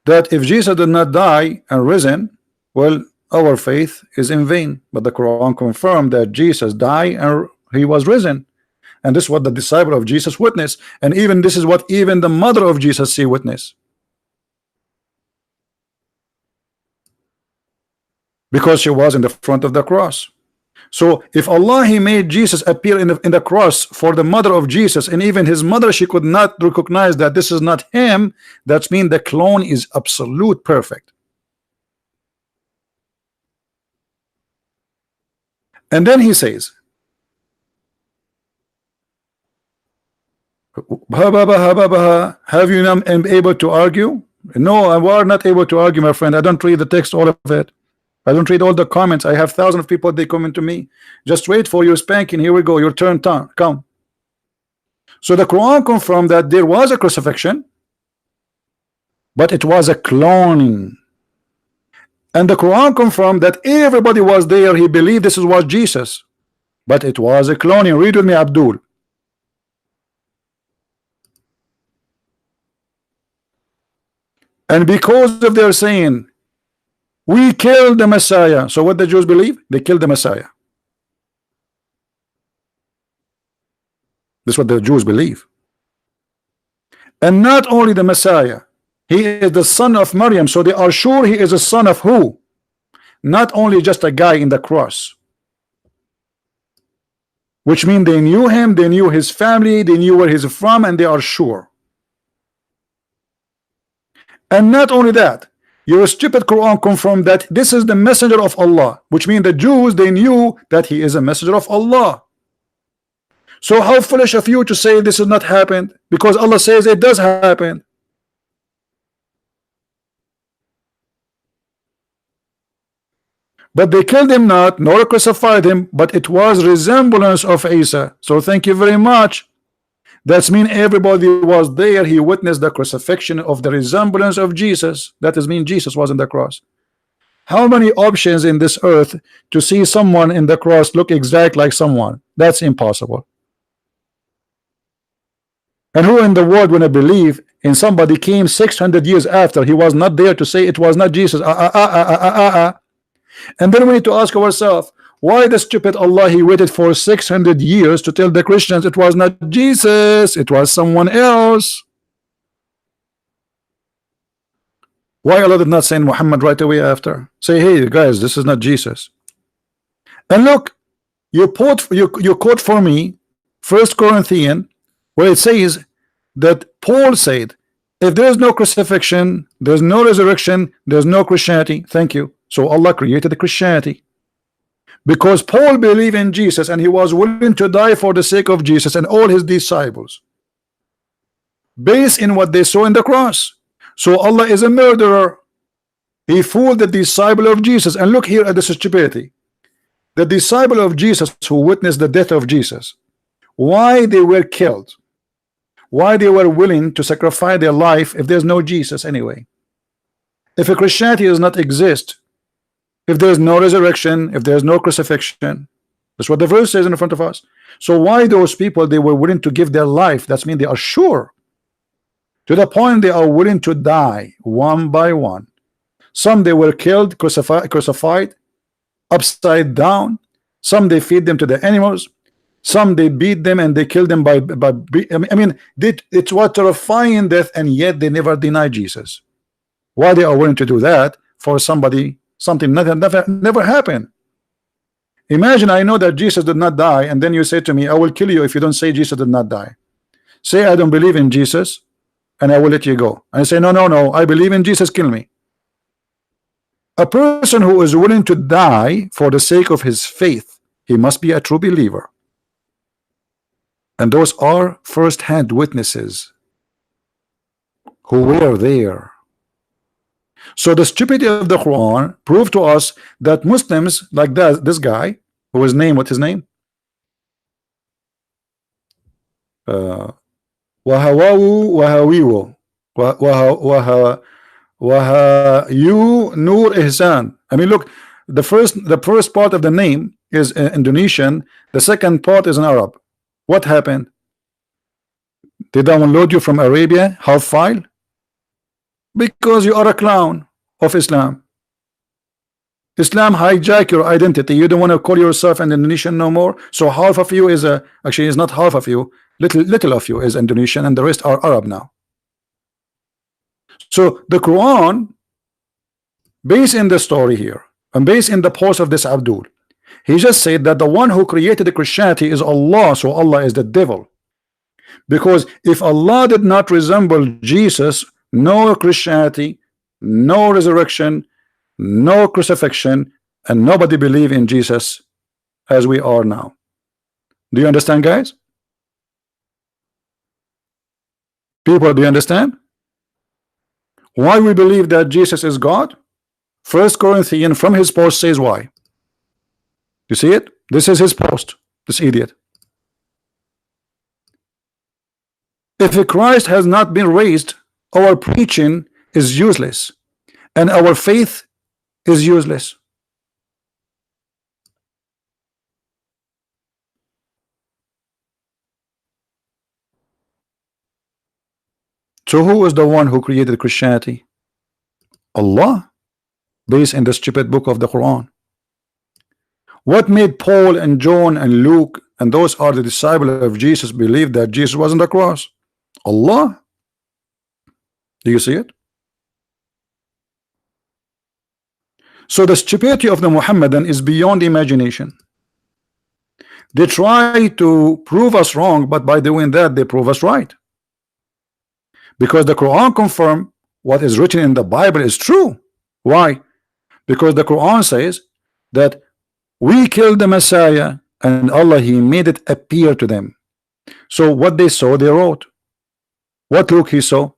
that if Jesus did not die and risen, well, our faith is in vain. But the Quran confirmed that Jesus died and he was risen, and this is what the disciple of Jesus witnessed, and even this is what even the mother of Jesus see witness, because she was in the front of the cross. So if Allah, he made Jesus appear in the cross for the mother of Jesus, and even his mother, she could not recognize that this is not him, that means the clone is absolute perfect. And then he says, have you not been able to argue? No, I was not able to argue, my friend. I don't read the text, all of it. I don't read all the comments. I have thousands of people, they come into me. Just wait for your spanking. Here we go, your turn, come. So the Quran confirmed that there was a crucifixion, but it was a cloning. And the Quran confirmed that everybody was there. He believed this was Jesus, but it was a cloning. Read with me, Abdul. And because of their saying, we killed the Messiah. So what the Jews believe? They killed the Messiah. This is what the Jews believe. And not only the Messiah, he is the son of Maryam, so they are sure he is a son of who? Not only just a guy in the cross. Which means they knew him, they knew his family, they knew where he's from, and they are sure. And not only that, your stupid Quran confirmed that this is the messenger of Allah, which means the Jews, they knew that he is a messenger of Allah. So how foolish of you to say this has not happened, because Allah says it does happen. But they killed him not, nor crucified him, but it was resemblance of Isa. So thank you very much. That means everybody was there. He witnessed the crucifixion of the resemblance of Jesus. That is mean Jesus was on the cross. How many options in this earth to see someone in the cross look exact like someone? That's impossible. And who in the world when I believe in somebody came 600 years after, he was not there to say it was not Jesus? And then we need to ask ourselves, why the stupid Allah, he waited for 600 years to tell the Christians it was not Jesus, it was someone else? Why Allah did not send Muhammad right away after? Say, hey guys, this is not Jesus. And look, you quote for me 1 Corinthians, where it says that Paul said, if there is no crucifixion, there's no resurrection, there's no Christianity. Thank you. So Allah created the Christianity. Because Paul believed in Jesus and he was willing to die for the sake of Jesus and all his disciples, based in what they saw in the cross. So Allah is a murderer. He fooled the disciple of Jesus. And look here at the stupidity. The disciple of Jesus who witnessed the death of Jesus, why they were killed, why they were willing to sacrifice their life if there's no Jesus anyway. If a Christianity does not exist, if there's no resurrection, if there's no crucifixion, that's what the verse says in front of us. So why those people, they were willing to give their life? That means they are sure, to the point they are willing to die one by one. Some they were killed, crucified upside down. Some they feed them to the animals. Some they beat them and they killed them by I mean, it's what terrifying death, and yet they never deny Jesus. Why they are willing to do that for somebody? Something never happened. Imagine I know that Jesus did not die, and then you say to me, I will kill you if you don't say Jesus did not die. Say I don't believe in Jesus, and I will let you go. And I say no, I believe in Jesus, kill me. A person who is willing to die for the sake of his faith, he must be a true believer. And those are first-hand witnesses who were there. So the stupidity of the Quran proved to us that Muslims like this guy, who was named, what's his name? Wahyu Nur Ihsan. I mean, look, the first part of the name is Indonesian, the second part is in Arab. What happened? They download you from Arabia, half file? Because you are a clown of Islam. Islam hijack your identity. You don't want to call yourself an Indonesian no more. So half of you is actually it's not half of you. Little of you is Indonesian, and the rest are Arab now. So the Quran, based in the story here, and based in the post of this Abdul, he just said that the one who created the Christianity is Allah. So Allah is the devil. Because if Allah did not resemble Jesus, no Christianity, no resurrection, no crucifixion, and nobody believe in Jesus as we are now. Do you understand, guys? People, do you understand? Why we believe that Jesus is God? 1 Corinthians from his post says why. You see it? This is his post, this idiot. If Christ has not been raised, our preaching is useless and our faith is useless. So who is the one who created Christianity? Allah, based in the stupid book of the Quran. What made Paul and John and Luke and those are the disciples of Jesus, believe that Jesus was on the cross? Allah. Do you see it? So the stupidity of the Muhammadan is beyond imagination. They try to prove us wrong, but by doing that they prove us right, because the Quran confirm what is written in the Bible is true. Why? Because the Quran says that we killed the Messiah and Allah, he made it appear to them. So what they saw they wrote. What Luke he saw,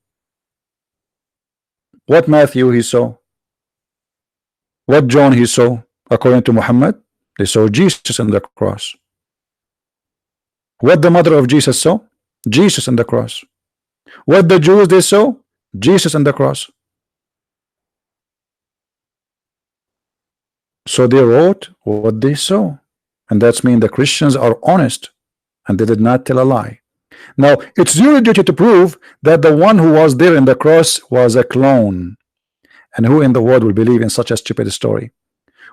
what Matthew he saw, what John he saw. According to Muhammad, they saw Jesus on the cross. What the mother of Jesus saw, Jesus on the cross. What the Jews they saw, Jesus on the cross. So they wrote what they saw, and that's mean the Christians are honest and they did not tell a lie. Now it's your duty to prove that the one who was there in the cross was a clone, and who in the world will believe in such a stupid story?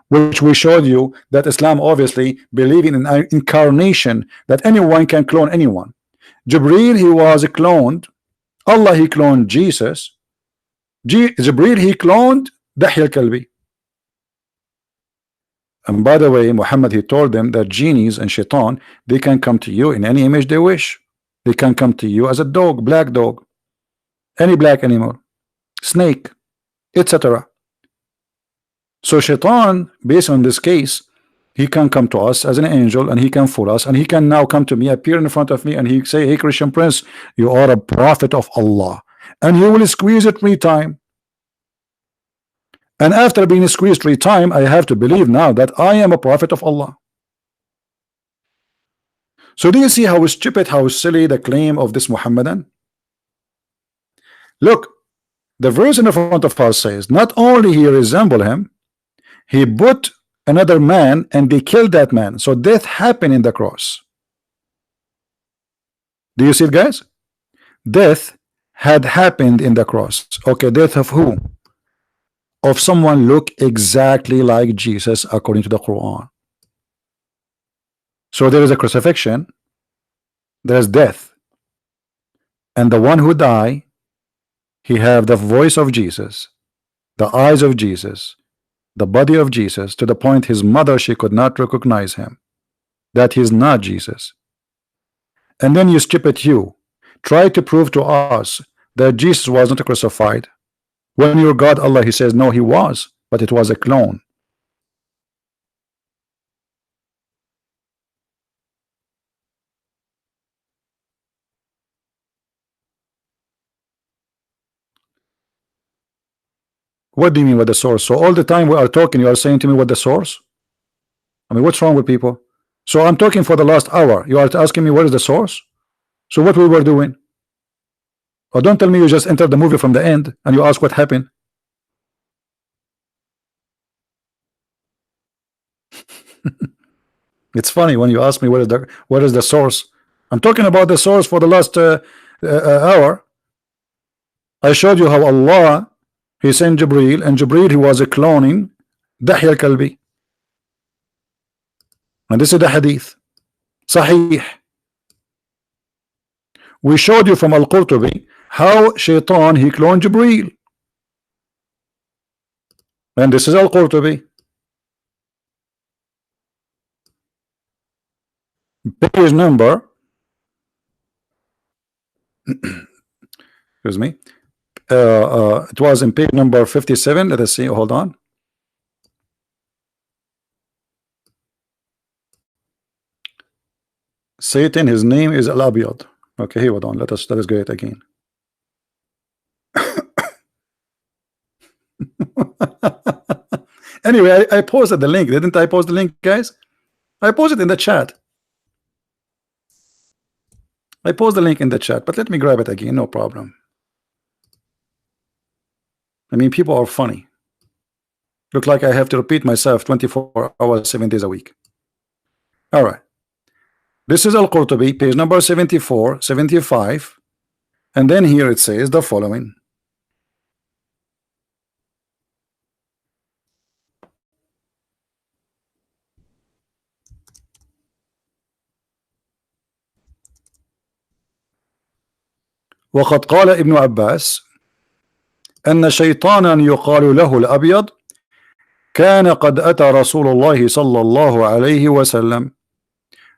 Which we showed you that Islam obviously believing in an incarnation, that anyone can clone anyone. Jibreel, he was cloned. Allah, he cloned Jesus. Jibreel, he cloned Dahya al-Kalbi. And by the way, Muhammad, he told them that genies and shaitan, they can come to you in any image they wish. They can come to you as a dog, black dog, any black animal, snake, etc. So shaitan, based on this case, he can come to us as an angel and he can fool us, and he can now come to me, appear in front of me, and he say, hey Christian Prince, you are a prophet of Allah, and he will squeeze it 3 times. And after being squeezed 3 times, I have to believe now that I am a prophet of Allah. So do you see how stupid, how silly the claim of this Muhammadan? Look, the verse in the front of us says not only he resemble him, he put another man and they killed that man. So death happened in the cross. Do you see it, guys? Death had happened in the cross. Okay, death of who? Of someone look exactly like Jesus according to the Quran. So there is a crucifixion, there is death, and the one who die, he have the voice of Jesus, the eyes of Jesus, the body of Jesus, to the point his mother, she could not recognize him, that he's not Jesus. And then you stupid you try to prove to us that Jesus was not crucified, when your God Allah, he says no, he was, but it was a clone. What do you mean with the source? So all the time we are talking, you are saying to me what the source? I mean, what's wrong with people? So I'm talking for the last hour, you are asking me what is the source? So what we were doing? Or don't tell me you just entered the movie from the end and you ask what happened. It's funny when you ask me what is the source. I'm talking about the source for the last hour. I showed you how Allah, he sent Jibreel, and Jibreel, he was a cloning Dahya al-Kalbi. And this is the hadith Sahih. We showed you from Al-Qurtubi how Shaitan, he cloned Jibreel. And this is Al-Qurtubi. Page number excuse me, it was in page number 57. Let us see, hold on. Satan, his name is Al-Abiyad. Okay, hold on, let us go it again. Anyway, I posted the link, didn't I post the link, guys? I posted in the chat. I post the link in the chat, but let me grab it again, no problem. I mean, people are funny. Look like I have to repeat myself 24 hours, 7 days a week. All right. This is Al-Qurtubi, page number 74, 75. And then here it says the following. وقد قال ابن عباس أن شيطانا يقال له الأبيض كان قد أتى رسول الله صلى الله عليه وسلم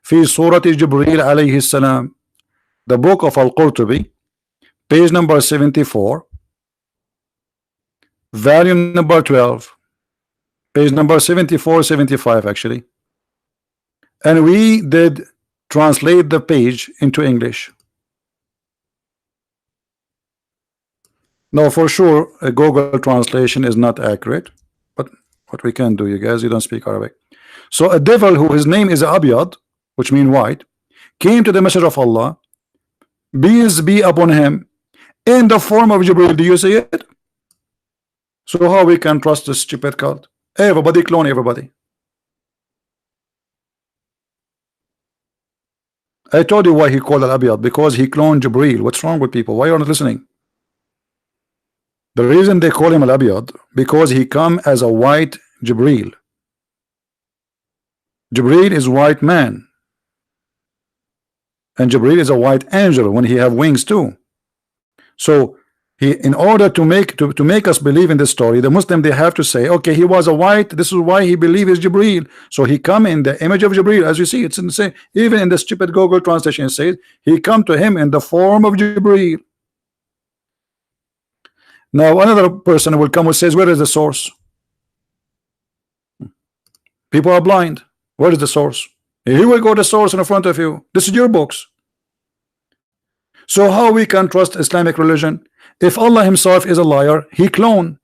في صورة جبريل عليه السلام. The book of Al-Qurtubi, page number 74, volume number 12, page number 74, 75 actually. And we did translate the page into English. Now for sure a Google translation is not accurate, but what we can do, you guys, you don't speak Arabic. So a devil who his name is Abyad, which means white, came to the Messenger of Allah, peace be upon him, in the form of Jibril. Do you see it? So how we can trust this stupid cult? Everybody clone everybody. I told you why he called Al-Abyad, because he cloned Jibril. What's wrong with people? Why are you not listening? The reason they call him Al-Abyad, because he come as a white Jibril. Jibril is white man, and Jibril is a white angel when he have wings too. So he, in order to make us believe in this story, the Muslim, they have to say, okay, he was a white, this is why he believe is Jibril. So he come in the image of Jibril, as you see, it's insane. Even in the stupid Google translation, it says he come to him in the form of Jibril. Now another person will come and says, where is the source? People are blind. Where is the source? Here we go, the source in front of you. This is your books. So how we can trust Islamic religion? If Allah himself is a liar, he clone.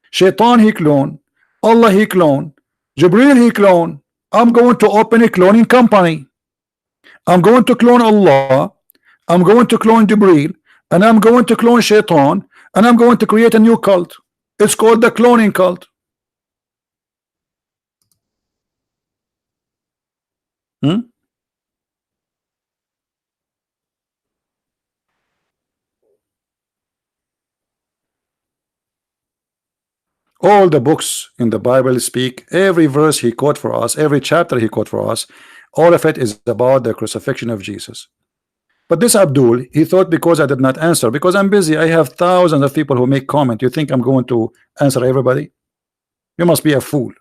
Shaitan he clone. Allah he clone. Jibril he clone. I'm going to open a cloning company. I'm going to clone Allah. I'm going to clone Jibril. And I'm going to clone Shaitan. And I'm going to create a new cult. It's called the cloning cult. All the books in the Bible speak, every verse he quote for us, every chapter he quote for us, all of it is about the crucifixion of Jesus. But this Abdul, he thought because I did not answer, because I'm busy, I have thousands of people who make comment. You think I'm going to answer everybody? You must be a fool.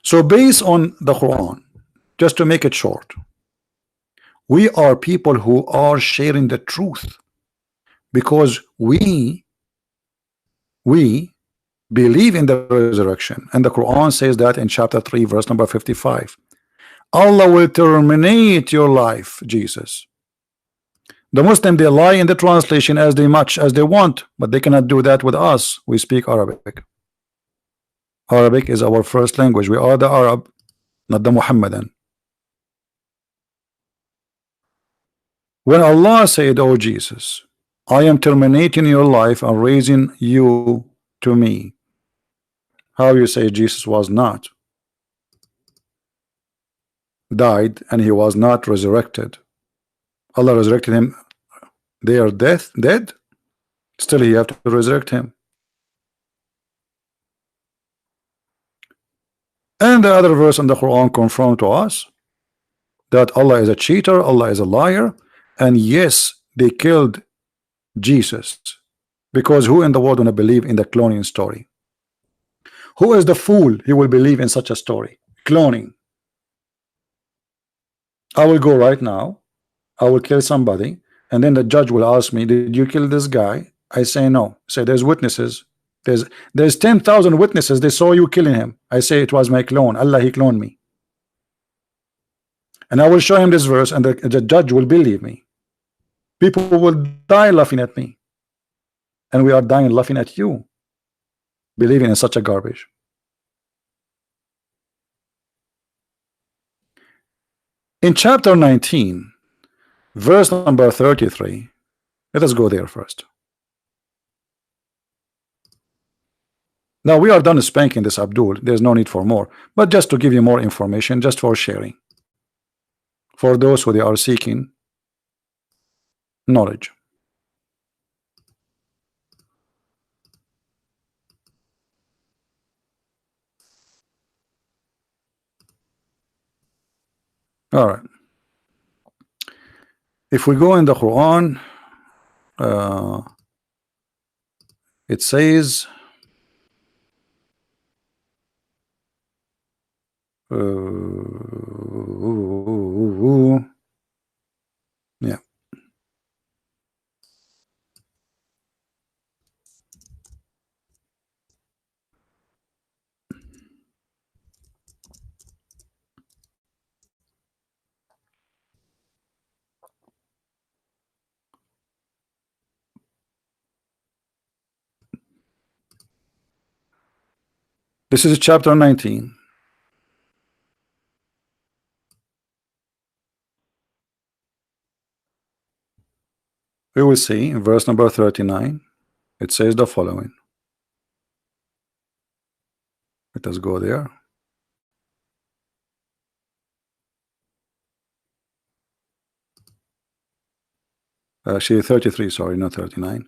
So based on the Quran, just to make it short, we are people who are sharing the truth, because we believe in the resurrection, and the Quran says that in chapter 3 verse number 55, Allah will terminate your life, Jesus. The Muslim, they lie in the translation as much as they want, but they cannot do that with us. We speak Arabic. Arabic is our first language. We are the Arab, not the Muhammadan. When Allah said, oh Jesus, I am terminating your life and raising you to me, how you say Jesus was not died and he was not resurrected? Allah resurrected him. They are dead. Still he have to resurrect him. And the other verse in the Quran confirm to us that Allah is a cheater, Allah is a liar, and yes, they killed Jesus, because who in the world wanna believe in the cloning story? Who is the fool he will believe in such a story? Cloning. I will go right now, I will kill somebody, and then the judge will ask me, did you kill this guy? I say no. Say there's witnesses. There's 10,000 witnesses, they saw you killing him. I say it was my clone. Allah, he cloned me. And I will show him this verse, and the judge will believe me. People will die laughing at me, and we are dying laughing at you, believing in such a garbage. In chapter 19 verse number 33, let us go there first. Now we are done spanking this Abdul, there's no need for more, but just to give you more information, just for sharing, for those who they are seeking knowledge. All right. If we go in the Quran, it says yeah. This is chapter 19. We will see in verse number 39. It says the following. Let us go there. Actually 33, sorry, not 39.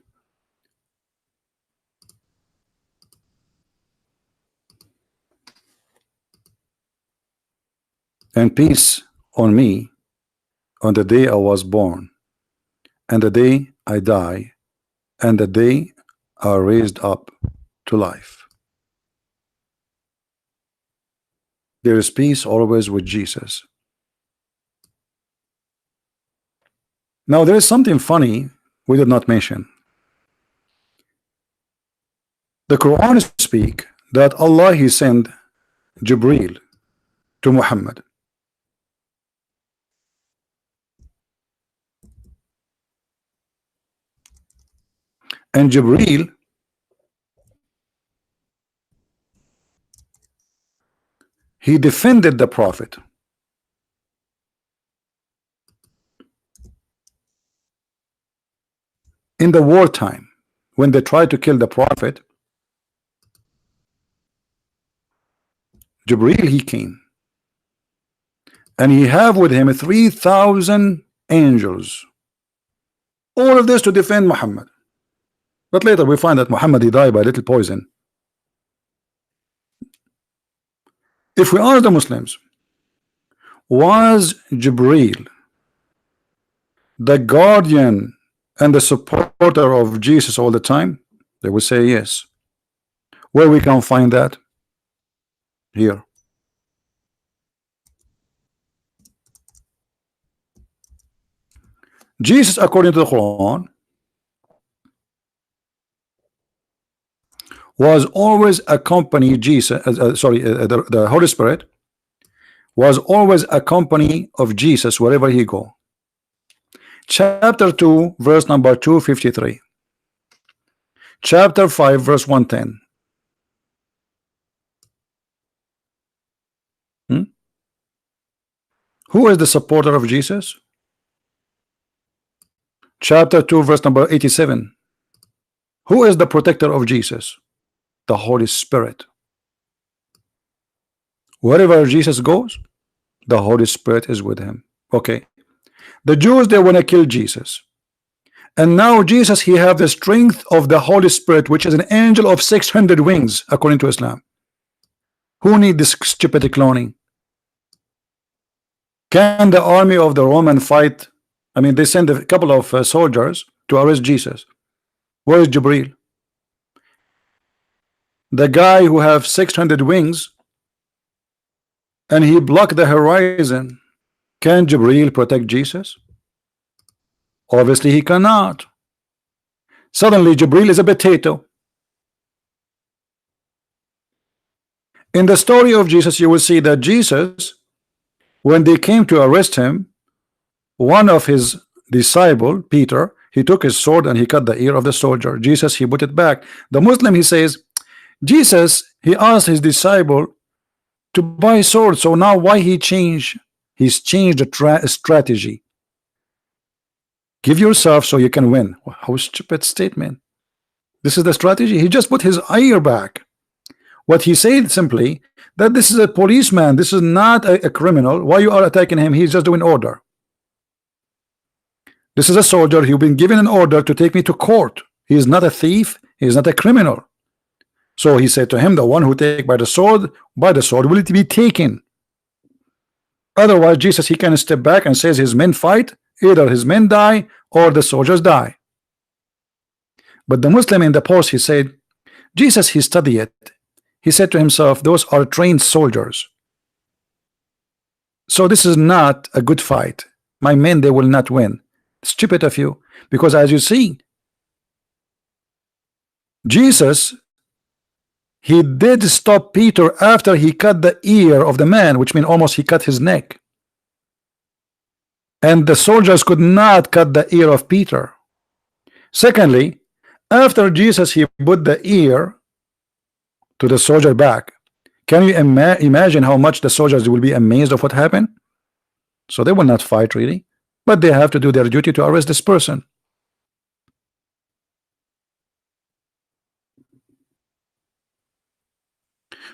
And peace on me on the day I was born, and the day I die, and the day I raised up to life. There is peace always with Jesus. Now there is something funny we did not mention. The Quran speak that Allah He sent Jibreel to Muhammad. And Jibreel he defended the Prophet. In the wartime, when they tried to kill the Prophet, Jibreel he came, and he have with him 3,000 angels. All of this to defend Muhammad. But later we find that Muhammad he died by little poison. If we ask the Muslims, was Jibreel the guardian and the supporter of Jesus all the time? They will say yes. Where we can find that? Here. Jesus, according to the Quran, was always accompany Jesus. The Holy Spirit was always accompany of Jesus wherever he go. Chapter 2, verse number 253. Chapter 5, verse 110. Who is the supporter of Jesus? Chapter 2, verse number 87. Who is the protector of Jesus? The Holy Spirit. Wherever Jesus goes, the Holy Spirit is with him. Okay. The Jews, they want to kill Jesus. And now Jesus, he have the strength of the Holy Spirit, which is an angel of 600 wings, according to Islam. Who need this stupid cloning? Can the army of the Roman fight? I mean, they send a couple of soldiers to arrest Jesus. Where is Jibreel? The guy who have 600 wings, and he blocked the horizon. Can Jibreel protect Jesus? Obviously he cannot. Suddenly Jibreel is a potato. In the story of Jesus, you will see that Jesus, when they came to arrest him, one of his disciple, Peter, he took his sword and he cut the ear of the soldier. Jesus, he put it back. The Muslim, he says, Jesus, he asked his disciple to buy sword, so now why he changed? He's changed the strategy. Give yourself so you can win. How stupid statement. This is the strategy. He just put his ear back. What he said simply, that this is a policeman, this is not a criminal. Why you are attacking him? He's just doing order. This is a soldier. He's been given an order to take me to court. He is not a thief. He is not a criminal. So he said to him, the one who take by the sword will it be taken. Otherwise Jesus, he can step back and says his men fight either his men die or the soldiers die. But the Muslim in the post, he said, Jesus, he studied it. He said to himself, those are trained soldiers. So this is not a good fight. My men, they will not win. Stupid of you. Because as you see, Jesus, he did stop Peter after he cut the ear of the man, which means almost he cut his neck. And the soldiers could not cut the ear of Peter. Secondly, after Jesus, he put the ear to the soldier back. Can you imagine how much the soldiers will be amazed of what happened? So they will not fight really, but they have to do their duty to arrest this person.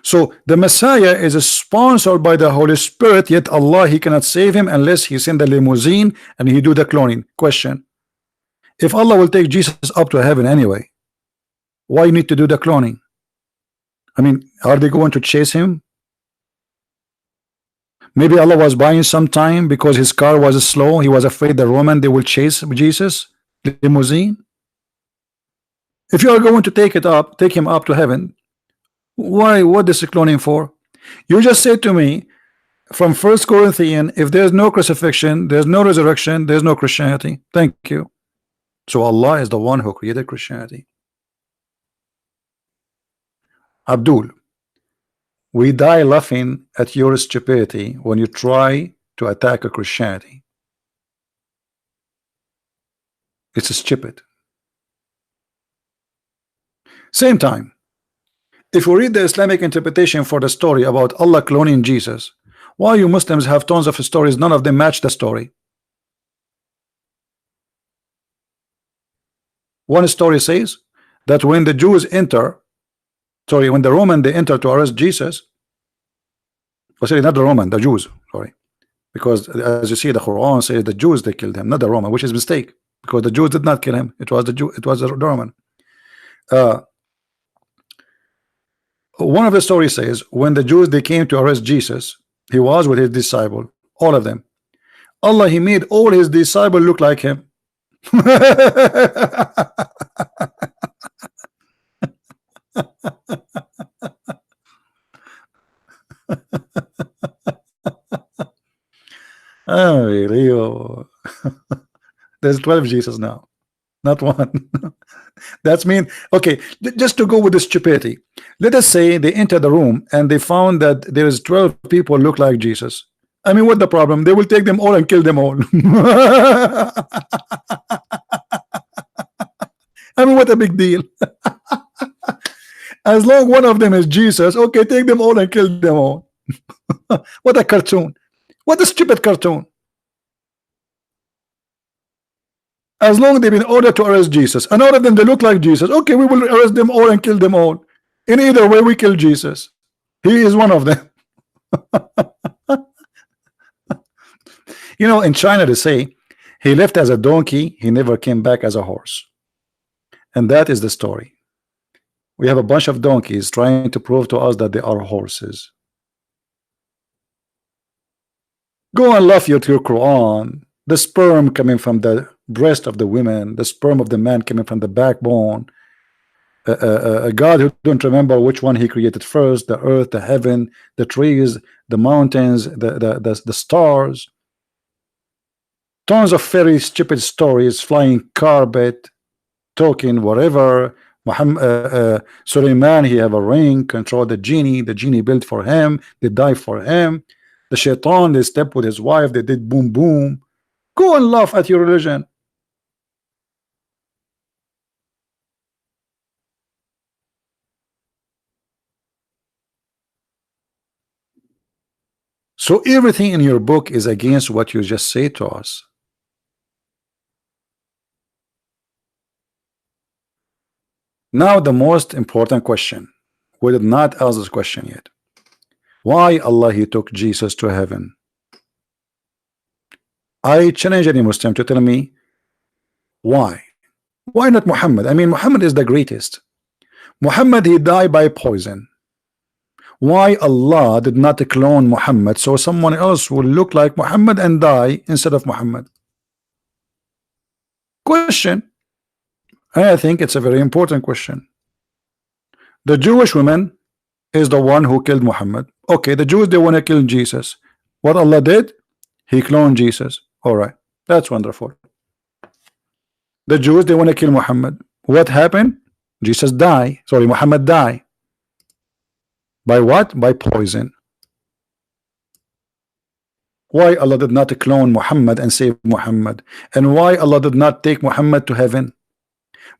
So the Messiah is sponsored by the Holy Spirit, yet Allah, he cannot save him unless he send the limousine and he do the cloning. Question: if Allah will take Jesus up to heaven anyway, why you need to do the cloning? I mean, are they going to chase him? Maybe Allah was buying some time because his car was slow. He was afraid the Roman, they will chase Jesus limousine. If you are going to take him up to heaven, why? What is cloning for? You just said to me from 1 Corinthians, if there's no crucifixion, there's no resurrection, there's no Christianity. Thank you. So Allah is the one who created Christianity. Abdul, we die laughing at your stupidity when you try to attack a Christianity. It's stupid. Same time, if we read the Islamic interpretation for the story about Allah cloning Jesus, why you Muslims have tons of stories, none of them match the story. One story says that when the Jews enter, when the Roman they enter to arrest Jesus, or sorry, not the Roman, the Jews, sorry, because as you see, the Quran says the Jews they killed him, not the Roman, which is a mistake, because the Jews did not kill him. It was the Jew, it was the Roman. One of the stories says when the Jews they came to arrest Jesus, he was with his disciple, all of them. Allah, he made all his disciples look like him. Oh, really? There's 12 Jesus now, not one. That's mean. Okay, just to go with the stupidity, let us say they enter the room and they found that there is 12 people look like Jesus. I mean, what the problem? They will take them all and kill them all. I mean, what a big deal. As long one of them is Jesus, okay, take them all and kill them all. What a cartoon. What a stupid cartoon. As long as they've been ordered to arrest Jesus, and all of them they look like Jesus, okay, we will arrest them all and kill them all. In either way, we kill Jesus. He is one of them. You know, in China they say he left as a donkey, he never came back as a horse. And that is the story. We have a bunch of donkeys trying to prove to us that they are horses. Go and love your Quran. The sperm coming from the breast of the women, the sperm of the man coming from the backbone. A God who don't remember which one he created first, the earth, the heaven, the trees, the mountains, the stars. Tons of very stupid stories, flying carpet, talking whatever. Suleiman, he have a ring, control the genie built for him, they die for him. The shaitan, they step with his wife, they did boom boom. Go and laugh at your religion. So everything in your book is against what you just say to us. Now the most important question. We did not ask this question yet. Why Allah he took Jesus to heaven? I challenge any Muslim to tell me why. Why not Muhammad? I mean, Muhammad is the greatest. Muhammad, he died by poison. Why Allah did not clone Muhammad so someone else will look like Muhammad and die instead of Muhammad? Question, and I think it's a very important question. The Jewish woman is the one who killed Muhammad. Okay, the Jews, they want to kill Jesus. What Allah did? He cloned Jesus. All right, that's wonderful. The Jews, they want to kill Muhammad. What happened? Jesus died. Sorry, Muhammad died. By what? By poison. Why Allah did not clone Muhammad and save Muhammad? And why Allah did not take Muhammad to heaven?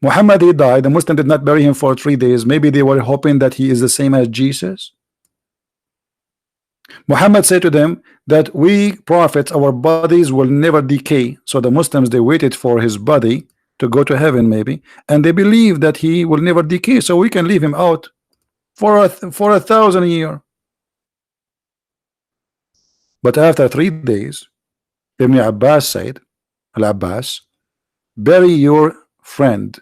Muhammad, he died. The Muslim did not bury him for 3 days. Maybe they were hoping that he is the same as Jesus. Muhammad said to them that we prophets, our bodies will never decay. So the Muslims, they waited for his body to go to heaven maybe, and they believe that he will never decay, so we can leave him out for 1,000 years. But after 3 days, Ibn Abbas said, Al-Abbas, bury your friend,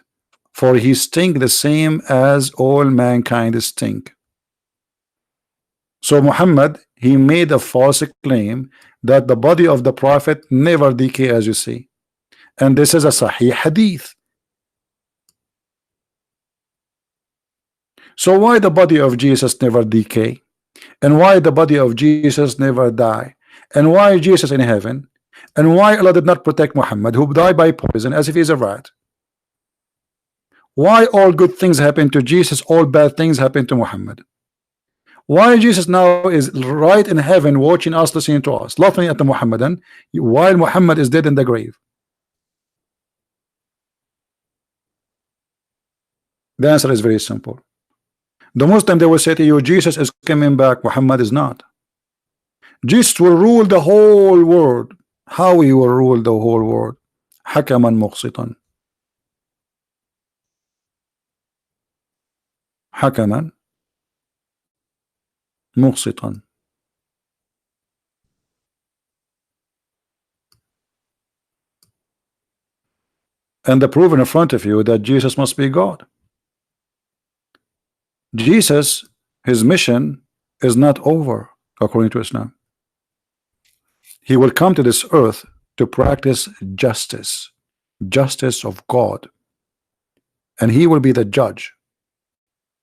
for he stink the same as all mankind stink. So Muhammad, he made a false claim that the body of the prophet never decay, as you see, and this is a Sahih hadith. So why the body of Jesus never decay? And why the body of Jesus never die? And why Jesus in heaven? And why Allah did not protect Muhammad, who died by poison as if he's a rat? Why all good things happen to Jesus, all bad things happen to Muhammad? Why Jesus now is right in heaven watching us, listening to us, laughing at the Muhammadan, while Muhammad is dead in the grave? The answer is very simple. The Muslim, they will say to you, Jesus is coming back, Muhammad is not. Jesus will rule the whole world. How he will rule the whole world? Hakaman muqsitan. Hakaman muqsitan. And the proof in front of you that Jesus must be God. Jesus, his mission is not over according to Islam. He will come to this earth to practice justice, justice of God, and he will be the judge,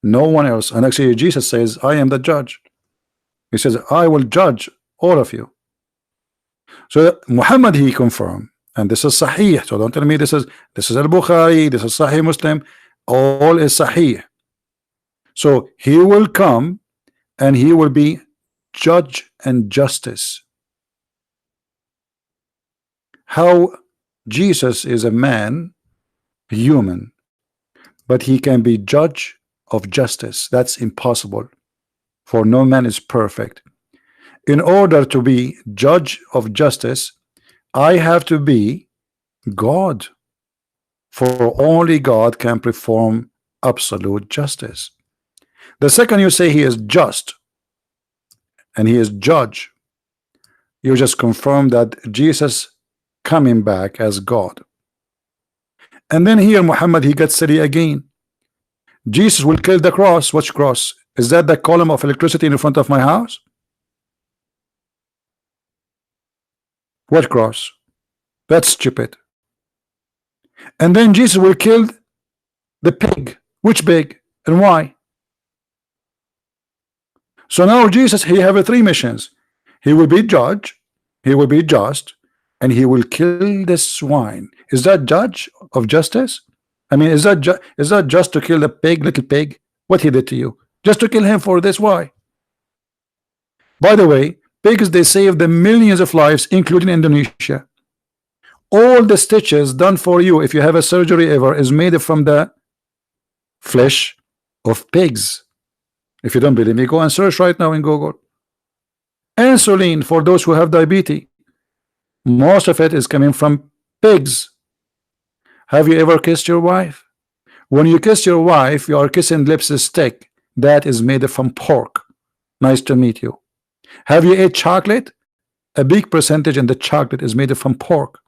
no one else. And actually Jesus says, I am the judge. He says, I will judge all of you. So Muhammad, he confirmed, and this is Sahih. So don't tell me this is Al-Bukhari, this is Sahih Muslim. All is Sahih. So he will come and he will be judge and justice. How Jesus is a man, human, but he can be judge of justice. That's impossible, for no man is perfect. In order to be judge of justice, I have to be God, for only God can perform absolute justice. The second you say he is just and he is judge, you just confirm that Jesus coming back as God. And then here Muhammad, he gets silly again. Jesus will kill the cross. Which cross? Is that the column of electricity in front of my house? What cross? That's stupid. And then Jesus will kill the pig. Which pig and why? So now Jesus, he have 3 missions. He will be judge, he will be just, and he will kill the swine. Is that judge of justice? I mean, is that just to kill the pig, little pig? What he did to you? Just to kill him for this? Why? By the way, pigs, they save the millions of lives, including Indonesia. All the stitches done for you, if you have a surgery ever, is made from the flesh of pigs. If you don't believe me, go and search right now in Google. Insulin for those who have diabetes, most of it is coming from pigs. Have you ever kissed your wife? When you kiss your wife, you are kissing lipstick that is made from pork. Nice to meet you. Have you ate chocolate? A big percentage in the chocolate is made from pork.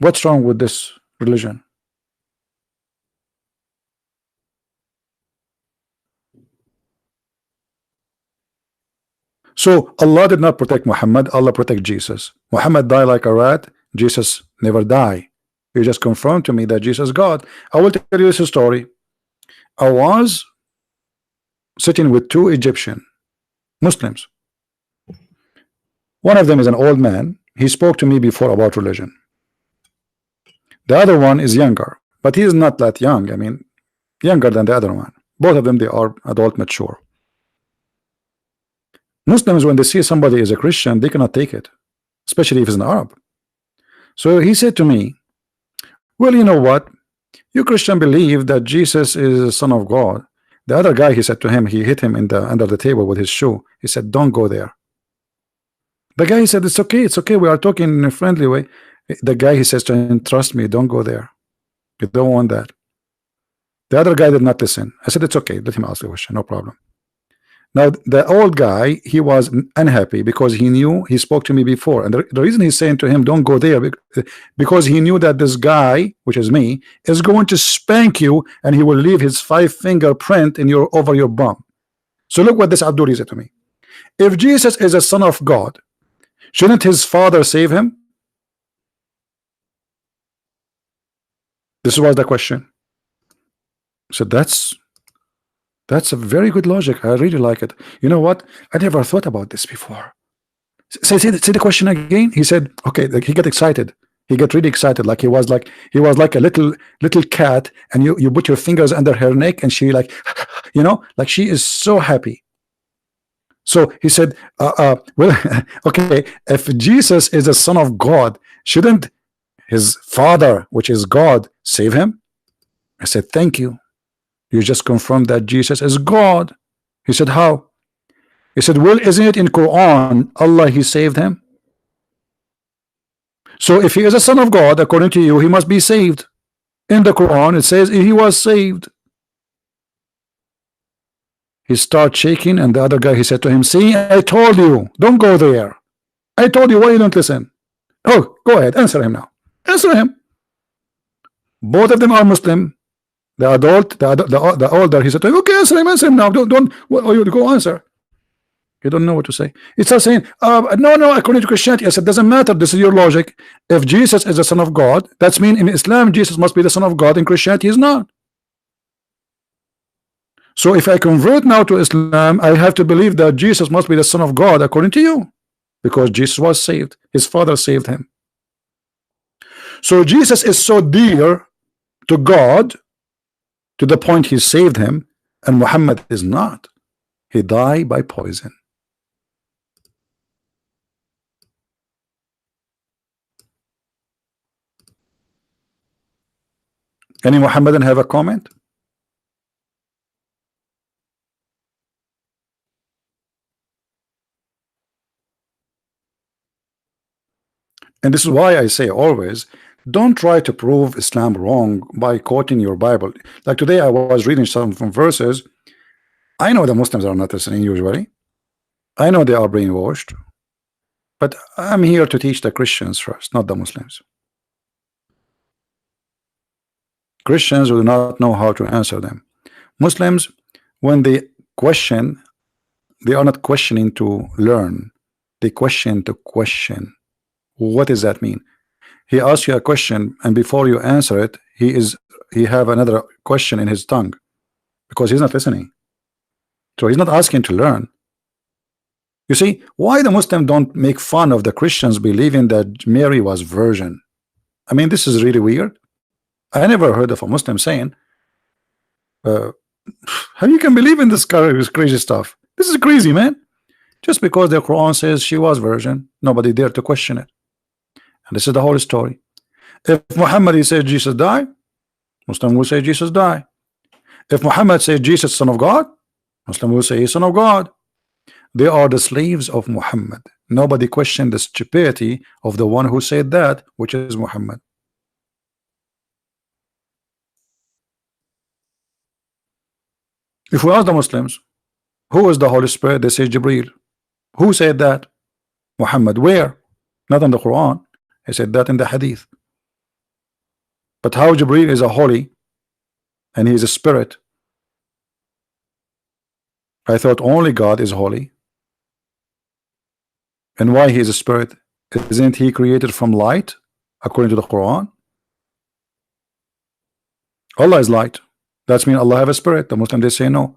What's wrong with this religion? So Allah did not protect Muhammad, Allah protect Jesus. Muhammad died like a rat, Jesus never die. You just confirmed to me that Jesus is God. I will tell you this story. I was sitting with two Egyptian Muslims. One of them is an old man. He spoke to me before about religion. The other one is younger, but he is not that young. I mean, younger than the other one. Both of them, they are adult mature. Muslims, when they see somebody is a Christian, they cannot take it, especially if it's an Arab. So he said to me, well, you know what? You Christian believe that Jesus is the Son of God. The other guy, he said to him, he hit him in the under the table with his shoe. He said, don't go there. The guy, he said, it's okay, we are talking in a friendly way. The guy, he says to him, trust me, don't go there. You don't want that. The other guy did not listen. I said, it's okay, let him ask the question, no problem. Now the old guy, he was unhappy because he knew, he spoke to me before, and the reason he's saying to him don't go there, because he knew that this guy, which is me, is going to spank you, and he will leave his 5-finger print in your over your bum. So look what this Abdul said to me. If Jesus is a son of God, shouldn't his father save him? This was the question. So that's a very good logic. I really like it. You know what? I never thought about this before. Say the question again. He said, okay, like he got excited. He got really excited, like he was like a little cat, and you put your fingers under her neck, and she like, you know, like she is so happy. So he said, well, okay, if Jesus is the son of God, shouldn't his father, which is God, save him? I said, thank you. You just confirmed that Jesus is God. He said, how? He said, well, isn't it in Quran Allah, he saved him? So if he is a son of God, according to you, he must be saved. In the Quran it says he was saved. He started shaking, and the other guy, he said to him, see, I told you, don't go there. I told you, why you don't listen? Oh, go ahead, answer him now. Answer him. Both of them are Muslim. The adult, the older, he said, okay, answer him now. Don't you go answer. You don't know what to say. He starts saying, no, according to Christianity. I said, doesn't matter. This is your logic. If Jesus is the son of God, that's mean in Islam Jesus must be the son of God. In Christianity, he's not. So if I convert now to Islam, I have to believe that Jesus must be the son of God according to you, because Jesus was saved. His father saved him. So Jesus is so dear to God, to the point he saved him, and Muhammad is not. He died by poison. Any Muhammadan have a comment? And this is why I say always, don't try to prove Islam wrong by quoting your Bible. Like today I was reading some from verses. I know the Muslims are not listening usually. I know they are brainwashed. But I'm here to teach the Christians first, not the Muslims. Christians will not know how to answer them. Muslims, when they question, they are not questioning to learn. They question to question. What does that mean? He asks you a question, and before you answer it, he have another question in his tongue, because he's not listening. So he's not asking to learn. You see, why the Muslims don't make fun of the Christians believing that Mary was virgin? I mean, this is really weird. I never heard of a Muslim saying, how you can believe in this crazy stuff? This is crazy, man. Just because the Quran says she was virgin, nobody dare to question it. And this is the whole story. If Muhammad says Jesus died, Muslim will say Jesus died. If Muhammad says Jesus son of God, Muslim will say he's son of God. They are the slaves of Muhammad. Nobody questioned the stupidity of the one who said that, which is Muhammad. If we ask the Muslims, who is the Holy Spirit? They say Jibreel. Who said that? Muhammad. Where? Not in the Quran. He said that in the Hadith. But how Jibreel is a holy and he is a spirit? I thought only God is holy. And why he is a spirit? Isn't he created from light according to the Quran? Allah is light. That's mean Allah have a spirit. The Muslim, they say no.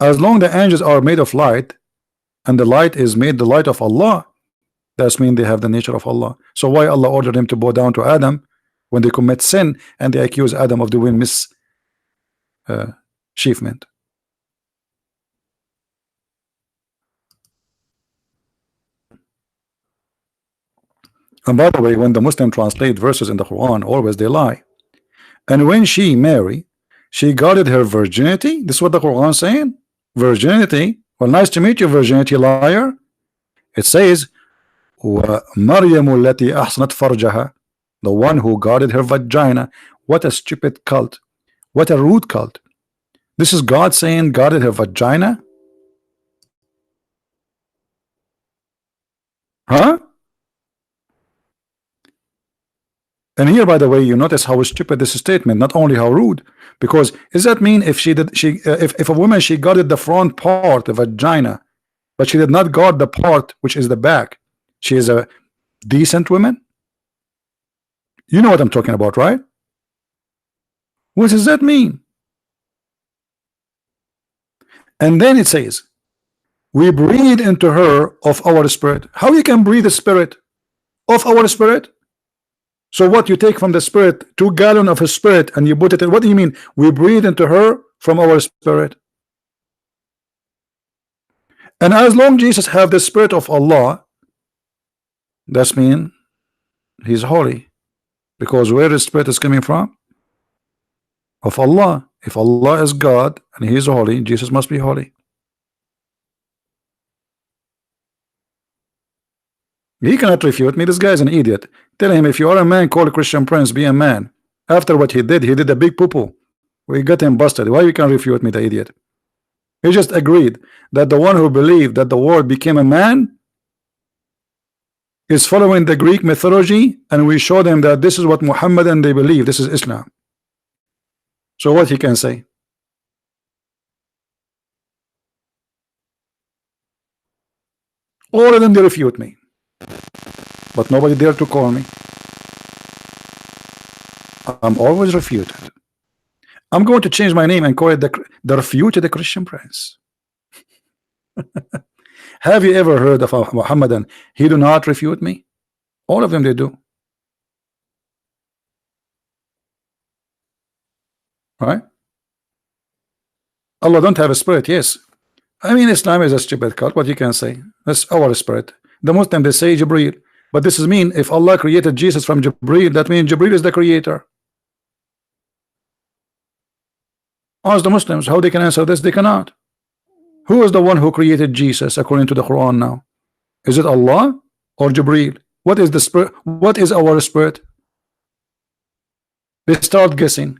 As long the angels are made of light, and the light is made the light of Allah, that's mean they have the nature of Allah. So why Allah ordered them to bow down to Adam when they commit sin and they accuse Adam of doing mischievement? And by the way, when the Muslim translate verses in the Quran, always they lie. And when she married, she guarded her virginity. This is what the Quran is saying. Virginity. Well, nice to meet you, virginity, liar. It says, وَمَرْيَمُ الَّتِي أَحْصَنَتْ فَرْجَهَا, the one who guarded her vagina. What a stupid cult. What a rude cult. This is God saying guarded her vagina? Huh? And here, by the way, you notice how stupid this statement, not only how rude. Because does that mean if if a woman, she guarded the front part, the vagina, but she did not guard the part which is the back, she is a decent woman? You know what I'm talking about, right? What does that mean? And then it says, we breathe into her of our spirit. How you can breathe the spirit of our spirit? So what, you take from the spirit 2 gallons of his spirit and you put it in? What do you mean we breathe into her from our spirit? And as long Jesus have the spirit of Allah, that's mean he's holy, because where the spirit is coming from? Of Allah. If Allah is God and he is holy, Jesus must be holy. He cannot refute me. This guy is an idiot. Tell him, if you are a man, call a Christian Prince, be a man. After what he did a big poo-poo. We got him busted. Why you can refute me, the idiot? He just agreed that the one who believed that the world became a man is following the Greek mythology, and we showed him that this is what Muhammad and they believe. This is Islam. So what he can say? All of them, they refute me. But nobody dare to call me. I'm always refuted. I'm going to change my name and call it the refuted Christian Prince. Have you ever heard of a Muhammadan? He do not refute me. All of them, they do. Right? Allah don't have a spirit. Yes. I mean, Islam is a stupid cult. What you can say? That's our spirit. The Muslim, they say Jibreel. But this is mean if Allah created Jesus from Jibreel, that means Jibreel is the creator. Ask the Muslims how they can answer this. They cannot. Who is the one who created Jesus according to the Quran now? Is it Allah or Jibreel? What is the spirit? What is our spirit? They start guessing.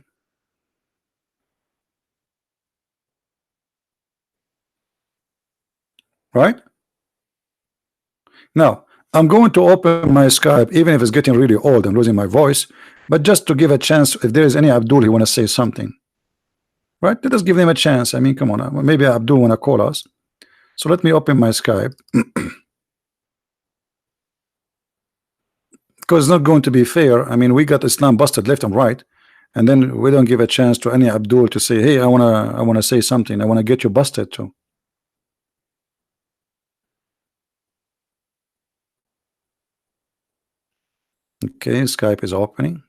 Right? Now, I'm going to open my Skype, even if it's getting really old and losing my voice, but just to give a chance if there is any Abdul who want to say something. Right? Let us give them a chance. I mean, come on. Maybe Abdul want to call us. So let me open my Skype. Because it's not going to be fair. I mean, we got Islam busted left and right, and then we don't give a chance to any Abdul to say, hey, I wanna say something. I want to get you busted too. Okay, Skype is opening.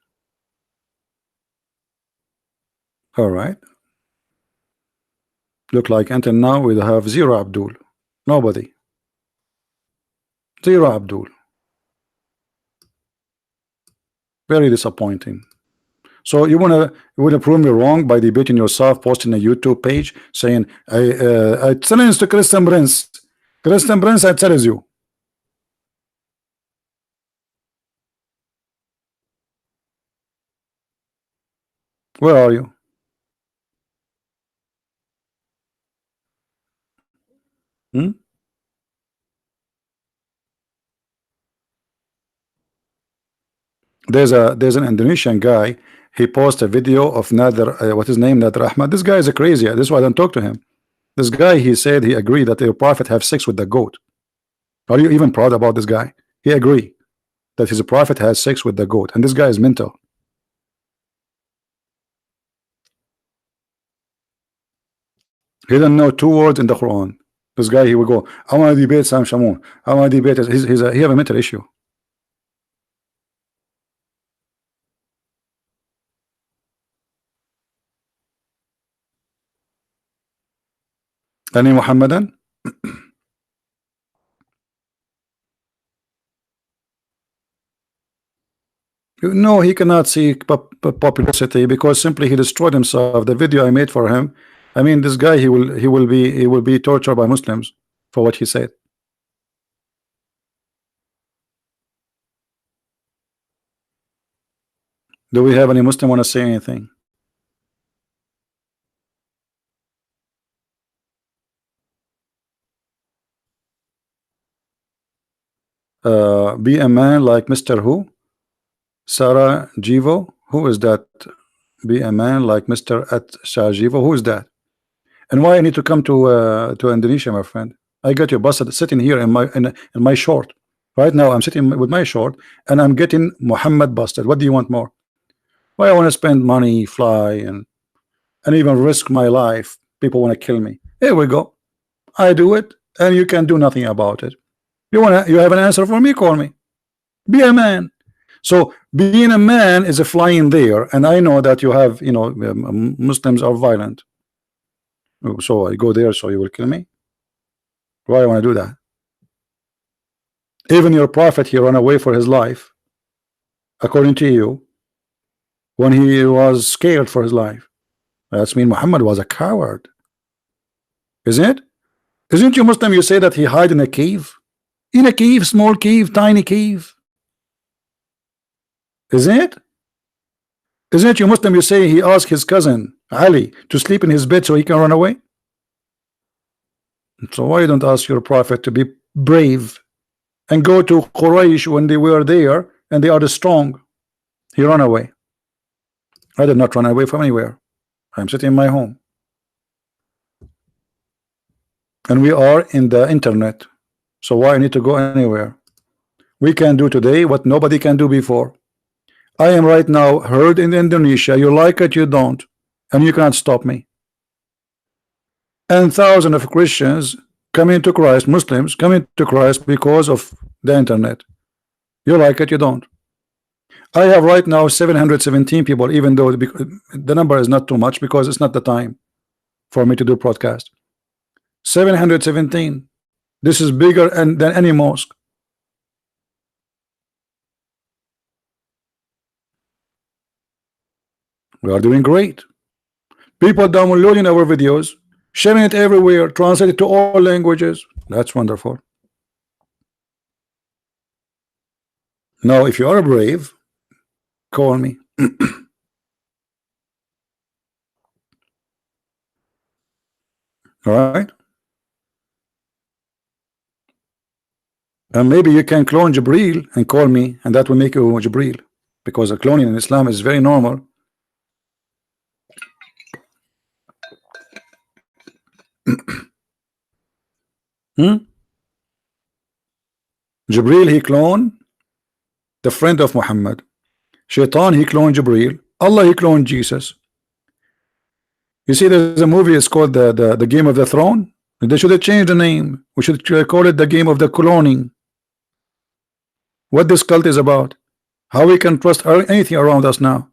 All right. Look like until now we have 0 Abdul. Nobody. 0 Abdul. Very disappointing. So you wanna prove me wrong by debating yourself, posting a YouTube page saying I challenge to Christian Prince. Christian Prince, I challenge you. Where are you? Hmm? There's an Indonesian guy. He posted a video of Nader, what his name, Nader Ahmad. This guy is a crazy. This is why I don't talk to him. This guy, he said he agreed that the prophet have sex with the goat. Are you even proud about this guy? He agree that his prophet has sex with the goat, and this guy is mental. He doesn't know 2 words in the Quran. This guy, he will go, I want to debate Sam Shamoun. I want to debate. He have a mental issue. Any Muhammadan? No, he cannot seek publicity because simply he destroyed himself. The video I made for him, I mean, this guy, he will be tortured by Muslims for what he said. Do we have any Muslim want to say anything? Be a man like Mr. Who? Sarah Jivo? Who is that? Be a man like Mr. at Shajivo? Who is that? And why I need to come to Indonesia, my friend? I got you busted sitting here in my short. Right now I'm sitting with my short and I'm getting Muhammad busted. What do you want more? Why I want to spend money, fly, and even risk my life? People want to kill me. Here we go. I do it, and you can do nothing about it. You have an answer for me? Call me. Be a man. So being a man is a flying there, and I know that you have, Muslims are violent. So I go there, so you will kill me. Why I want to do that? Even your prophet, he ran away for his life, according to you, when he was scared for his life. That's mean Muhammad was a coward, isn't it? Isn't you Muslim? You say that he hid in a cave, small cave, tiny cave. Isn't it? Isn't it you Muslim? You say he asked his cousin Ali to sleep in his bed so he can run away. So why don't ask your prophet to be brave and go to Quraysh when they were there and they are strong? He ran away. I did not run away from anywhere. I'm sitting in my home. And we are in the internet. So why I need to go anywhere? We can do today what nobody can do before. I am right now heard in Indonesia. You like it, you don't, and you can't stop me. And thousands of Christians coming to Christ, Muslims coming to Christ because of the internet. You like it, you don't. I have right now 717 people, even though the number is not too much because it's not the time for me to do broadcast. 717. This is bigger than any mosque. We are doing great. People downloading our videos, sharing it everywhere, translated to all languages. That's wonderful. Now, if you are brave, call me. All right. And maybe you can clone Jibril and call me, and that will make you Jibril, because a cloning in Islam is very normal. Jibril, he cloned the friend of Muhammad. Shaitan, he cloned Jibril. Allah, he cloned Jesus. You see, there's a movie, it's called the Game of the Throne. They should have changed the name. We should call it the Game of the Cloning. What this cult is about, how we can trust anything around us now.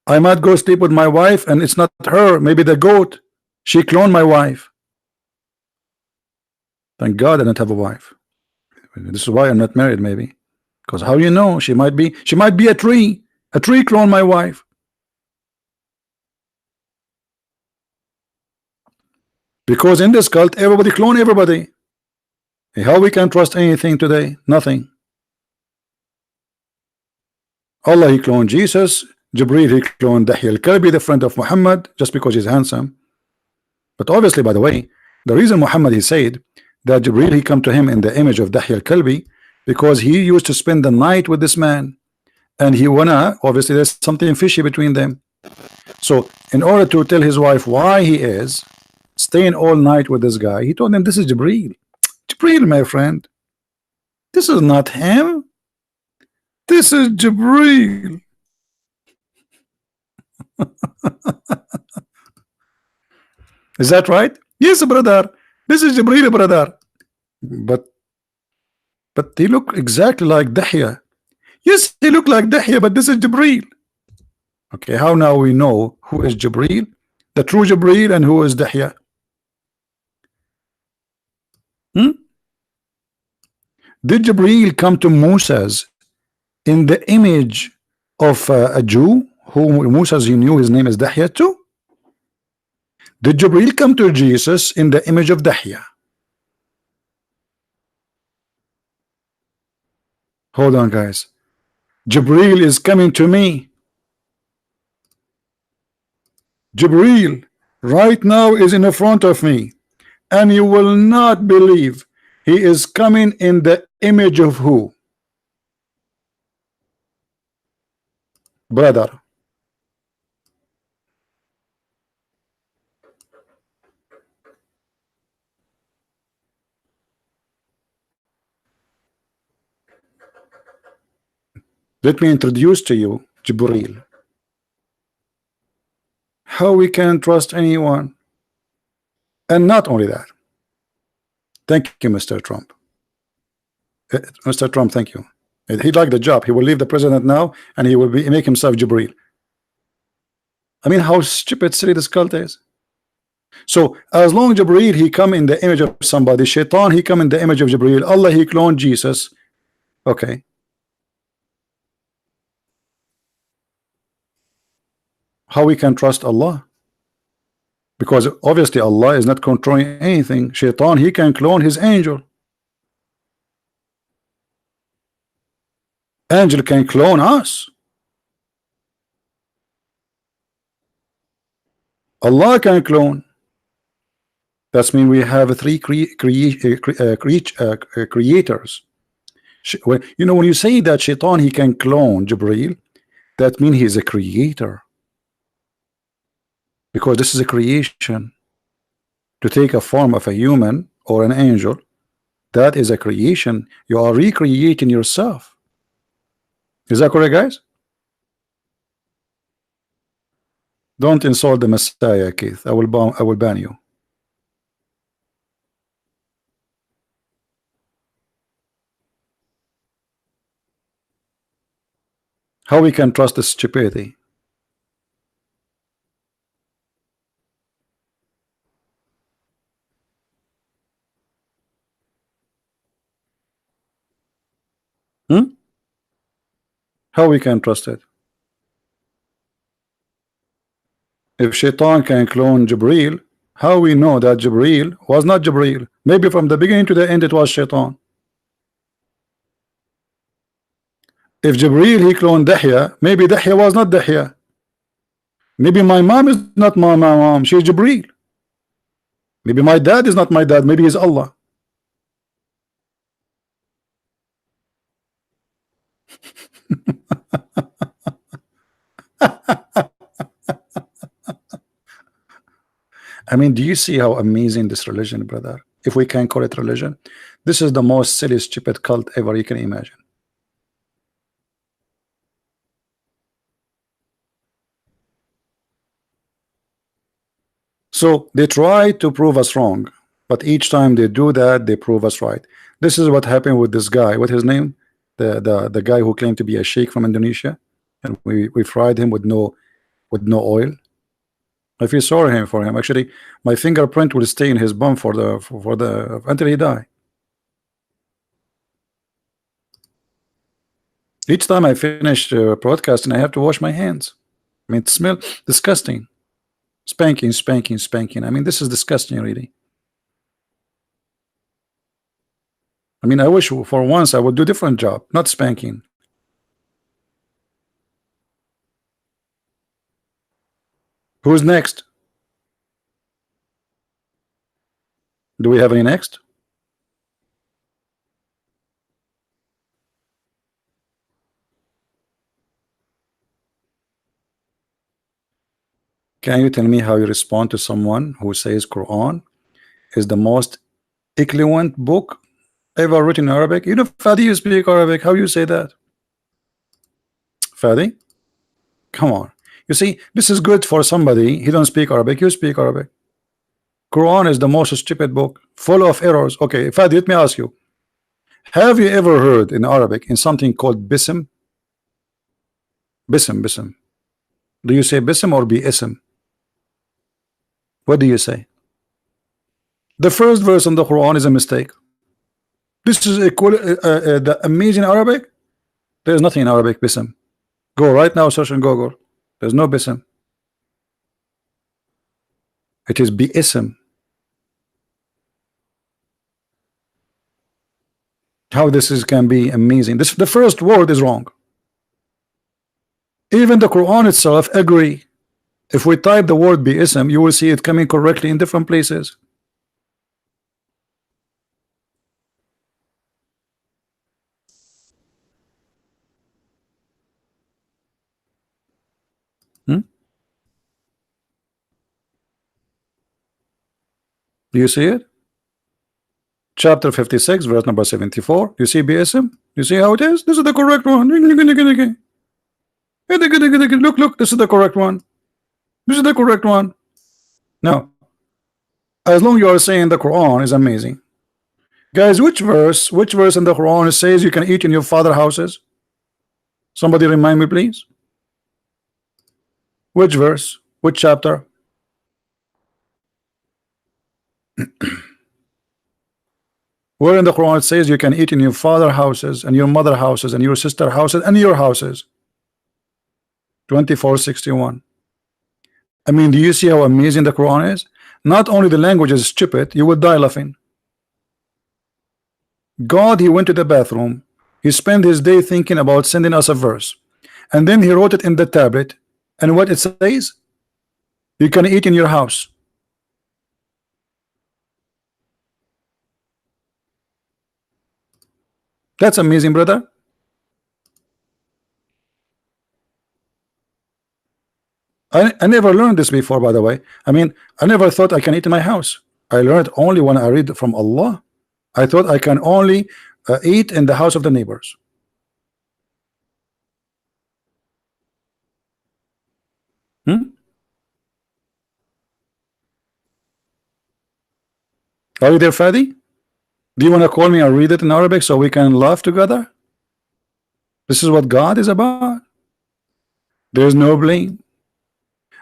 I might go sleep with my wife and it's not her, maybe the goat. She cloned my wife. Thank God I don't have a wife. This is why I'm not married, maybe. Because how you know? She might be a tree. A tree cloned my wife. Because in this cult, everybody clone everybody. How we can trust anything today? Nothing. Allah, he cloned Jesus. Jibril, he cloned Dahya al-Kalbi, the friend of Muhammad, just because he's handsome. But obviously, by the way, the reason Muhammad, he said that Jibril, he come to him in the image of Dahya al-Kalbi, because he used to spend the night with this man, and he wanna, obviously there's something fishy between them. So in order to tell his wife why he is staying all night with this guy, he told him, this is Jibril. Jibril, my friend, This is not him. This is Jibril. Is that right? Yes, brother. This is Jibril, brother. But he look exactly like Dahya. Yes, he look like Dahya, but this is Jibril. Okay, how now we know who is Jibril, the true Jibril, and who is Dahya? Did Jibril come to Moses in the image of a Jew who Moses he knew his name is Dahya too? Did Jibril come to Jesus in the image of Dahya? Hold on, guys. Jibril is coming to me. Jibril right now is in the front of me, and you will not believe he is coming in the image of who? Brother. Let me introduce to you Jibril. How we can trust anyone? And not only that. Thank you, Mr. Trump. Mr. Trump, thank you. He'd like the job. He will leave the president now, and he will make himself Jibril. I mean, how stupid, silly this cult is. So, as long as Jibril, he come in the image of somebody. Shaitan, he come in the image of Jibril. Allah, he cloned Jesus. Okay. How we can trust Allah? Because obviously Allah is not controlling anything. Shaitan, he can clone his angel. Angel can clone us. Allah can clone. That means we have three creators. You know, when you say that Shaitan, he can clone Jibril, that means he is a creator. Because this is a creation. To take a form of a human or an angel, that is a creation. You are recreating yourself. Is that correct, guys? Don't insult the Messiah, Keith. I will ban you. How we can trust this stupidity? How we can trust it? If Shaitan can clone Jibril, how we know that Jibril was not Jibril? Maybe from the beginning to the end it was Shaitan. If Jibril he cloned Dahya, maybe Dahya was not Dahya. Maybe my mom is not my mom, she's Jibril. Maybe my dad is not my dad, maybe he's Allah. I mean, do you see how amazing this religion, brother? If we can call it religion, this is the most silly, stupid cult ever you can imagine. So they try to prove us wrong, but each time they do that, they prove us right. This is what happened with this guy. What's his name? The guy who claimed to be a sheikh from Indonesia, and we fried him with no oil. I feel sorry for him. Actually, my fingerprint will stay in his bum for the until he die. Each time I finish broadcasting, I have to wash my hands. I mean, it smells disgusting. Spanking, spanking, spanking. I mean, this is disgusting, really. I mean, I wish for once I would do a different job, not spanking. Who's next? Do we have any next? Can you tell me how you respond to someone who says Quran is the most eloquent book ever written in Arabic? You know, Fadi, you speak Arabic. How you say that? Fadi? Come on. You see, this is good for somebody. He don't speak Arabic. You speak Arabic. Quran is the most stupid book, full of errors. Okay, Fadi, let me ask you. Have you ever heard in Arabic in something called bism? Bism, bism. Do you say bism or bism? What do you say? The first verse in the Quran is a mistake. This is the amazing Arabic. There is nothing in Arabic bism. Go right now, search on Google. There's no bism. It is bism. How this is can be amazing. This the first word is wrong. Even the Quran itself agree. If we type the word bism, you will see it coming correctly in different places. Do you see it? Chapter 56, verse number 74. You see BSM? You see how it is? This is the correct one. Look, look, this is the correct one. This is the correct one. Now, as long as you are saying the Quran is amazing. Guys, which verse in the Quran says you can eat in your father's houses? Somebody remind me, please. Which verse? Which chapter? Where in the Quran it says you can eat in your father's houses and your mother's houses and your sister's houses and your houses? 2461. I mean, do you see how amazing the Quran is? Not only the language is stupid, you would die laughing. God, he went to the bathroom, he spent his day thinking about sending us a verse, and then he wrote it in the tablet, and what it says, you can eat in your house. That's amazing, brother. I never learned this before, by the way. I mean, I never thought I can eat in my house. I learned only when I read from Allah. I thought I can only eat in the house of the neighbors. Are you there, Fadi? Do you want to call me and read it in Arabic so we can laugh together? This is what God is about. There's no blame.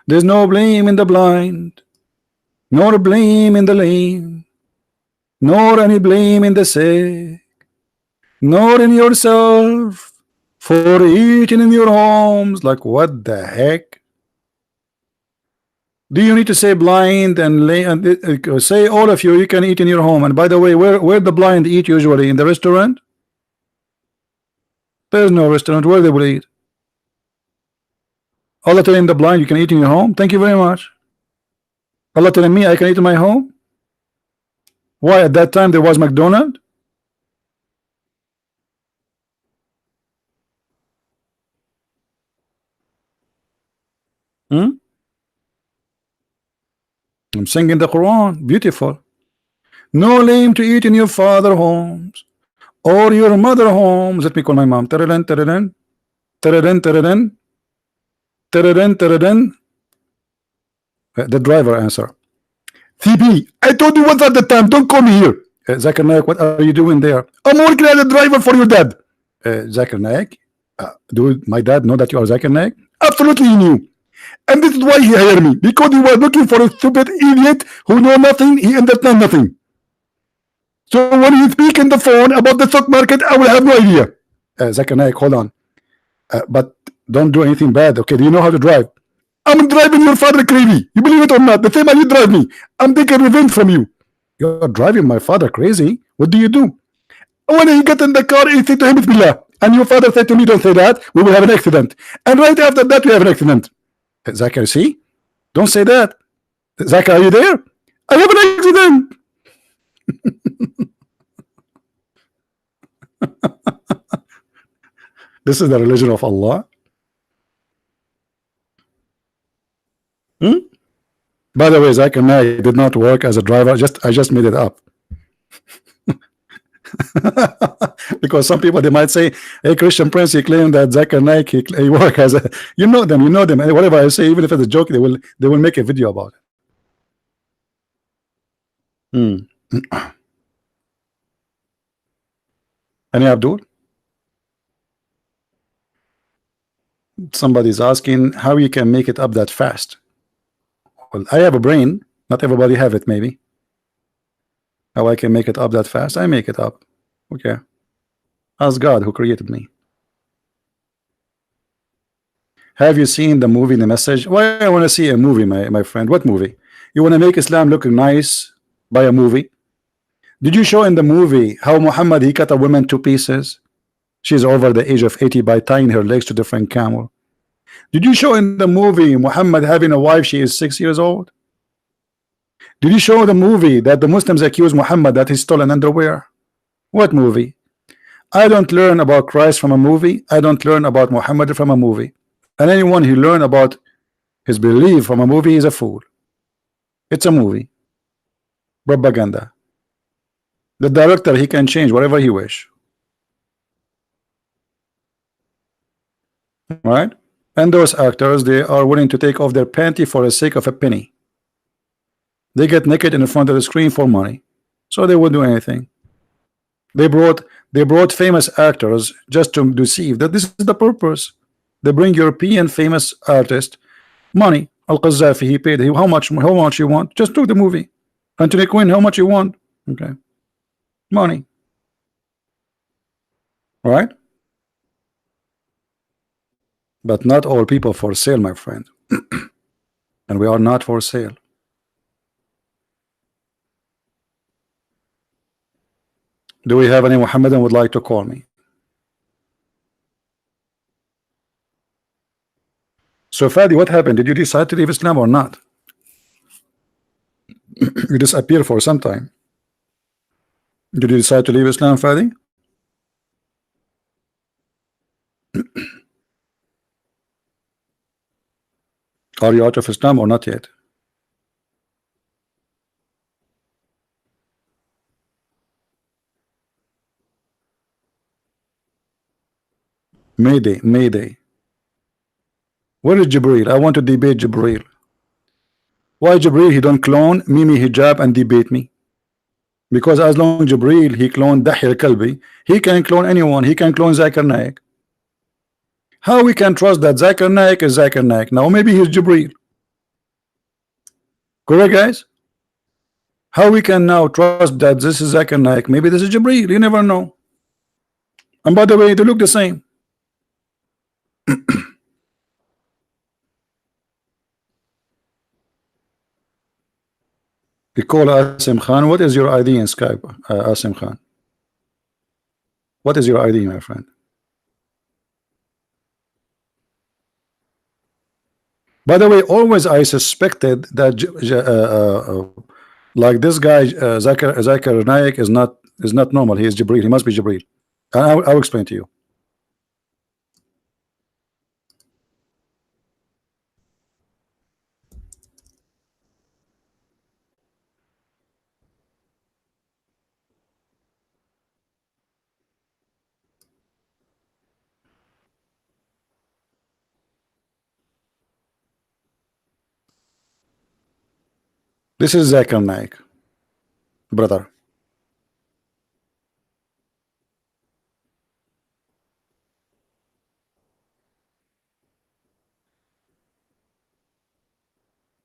There's no blame in the blind, nor blame in the lame, nor any blame in the sick, nor in yourself for eating in your homes. Like, what the heck? Do you need to say blind and lay and say all of you can eat in your home? And by the way, where the blind eat usually? In the restaurant? There's no restaurant where they will eat. Allah telling the blind you can eat in your home. Thank you very much. Allah telling me I can eat in my home. Why at that time there was McDonald's? I'm singing the Quran. Beautiful. No lame to eat in your father homes or your mother homes. Let me call my mom. Tereren, tereren, tereren, tereren. The driver answer. CP, I told you once at the time, don't call me here. Zakir Naik, what are you doing there? I'm working as a driver for your dad. Zakir Naik, do my dad know that you are Zakir Naik? Absolutely he knew. And this is why he hired me, because he was looking for a stupid idiot who know nothing, he understands nothing. So when you speak in the phone about the stock market, I will have no idea. Zakir Naik, hold on. But don't do anything bad, okay? Do you know how to drive? I'm driving your father crazy. You believe it or not? The same as you drive me. I'm taking revenge from you. You're driving my father crazy. What do you do? When he got in the car, he said to him, Bismillah. And your father said to me, don't say that. We will have an accident. And right after that, we have an accident. Zakir, see? Don't say that. Zakir, are you there? I have an accident. This is the religion of Allah. By the way, Zakir Naik did not work as a driver. I just made it up. Because some people they might say, hey, Christian Prince, he claimed that Zakir Naik he work as a, you know them, and whatever I say, even if it's a joke, they will make a video about it. Any Abdul? Somebody's asking how you can make it up that fast. Well, I have a brain. Not everybody have it, maybe. How I can make it up that fast? I make it up. Okay. Ask God who created me. Have you seen the movie The Message? Why I want to see a movie, my friend? What movie? You want to make Islam look nice by a movie? Did you show in the movie how Muhammad he cut a woman to pieces? She's over the age of 80 by tying her legs to different camel. Did you show in the movie Muhammad having a wife, she is 6 years old? Did you show the movie that the Muslims accuse Muhammad that he stole an underwear? What movie? I don't learn about Christ from a movie. I don't learn about Muhammad from a movie. And anyone who learn about his belief from a movie is a fool. It's a movie. Propaganda. The director, he can change whatever he wish. Right? And those actors, they are willing to take off their panty for the sake of a penny. They get naked in front of the screen for money, so they would do anything. They brought famous actors just to deceive that this is the purpose. They bring European famous artist money. Al-Qaddafi, he paid him how much you want? Just do the movie. Anthony Quinn, how much you want? Okay, money. Right? But not all people for sale, my friend. And we are not for sale. Do we have any Muhammadan would like to call me? So Fadi, what happened? Did you decide to leave Islam or not? You disappeared for some time. Did you decide to leave Islam, Fadi? Are you out of Islam or not yet? Mayday, Mayday. Where is Jibreel? I want to debate Jibreel. Why Jibreel he don't clone Mimi Hijab and debate me? Because as long as Jibreel he cloned Dahi al-Kalbi, he can clone anyone. He can clone Zakir Naik. How we can trust that Zakir Naik is Zakir Naik? Now maybe he's Jibreel. Correct, guys? How we can now trust that this is Zakir Naik? Maybe this is Jibreel. You never know. And by the way, they look the same. We call Asim Khan. What is your ID in Skype, Asim Khan? What is your ID, my friend? By the way, always I suspected that like this guy Zakir Naik is not normal. He is Jibreel. He must be Jibreel. I'll explain to you. This is Zakir Naik, brother.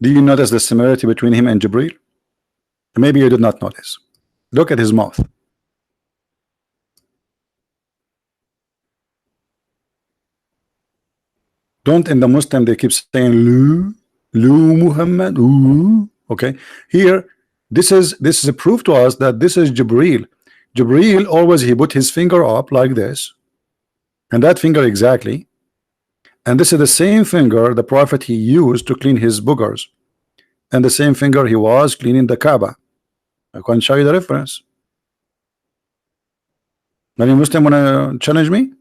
Do you notice the similarity between him and Jibreel? Maybe you did not notice. Look at his mouth. Don't in the Muslim they keep saying Lu Muhammad. Ooh. Okay, here this is a proof to us that this is Jibreel. Jibreel always he put his finger up like this, and that finger exactly, and this is the same finger the Prophet he used to clean his boogers, and the same finger he was cleaning the Kaaba. I can show you the reference. Any Muslim wanna challenge me?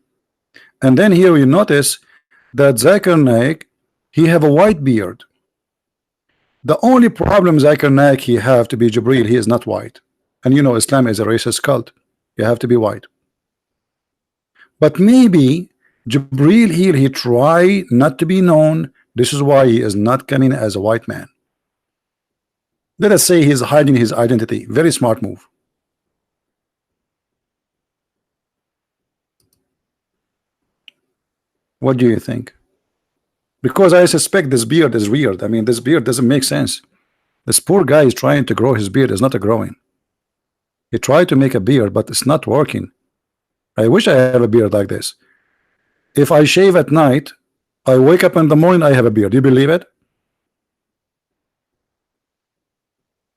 And then here you notice that Zakir Naik he have a white beard. The only problem Zakir Naik he have to be Jibreel, he is not white. And you know Islam is a racist cult. You have to be white. But maybe Jibril here, he try not to be known. This is why he is not coming as a white man. Let us say he's hiding his identity. Very smart move. What do you think? Because I suspect this beard is weird. I mean, this beard doesn't make sense. This poor guy is trying to grow his beard. Is not a growing. He tried to make a beard, but it's not working. I wish I have a beard like this. If I shave at night, I wake up in the morning, I have a beard. Do you believe it?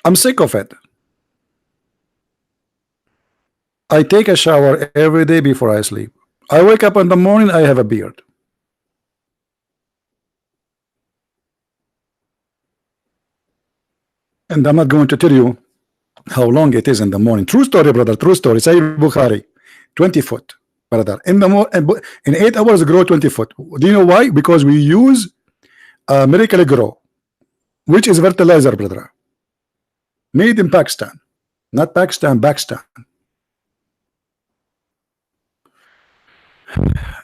I'm sick of it. I take a shower every day before I sleep. I wake up in the morning, I have a beard. And I'm not going to tell you how long it is in the morning. True story, brother. True story. Sahih Bukhari, 20 foot, brother. In 8 hours, grow 20 foot. Do you know why? Because we use Miracle Grow, which is fertilizer, brother. Made in Pakistan, not Pakistan, Pakistan.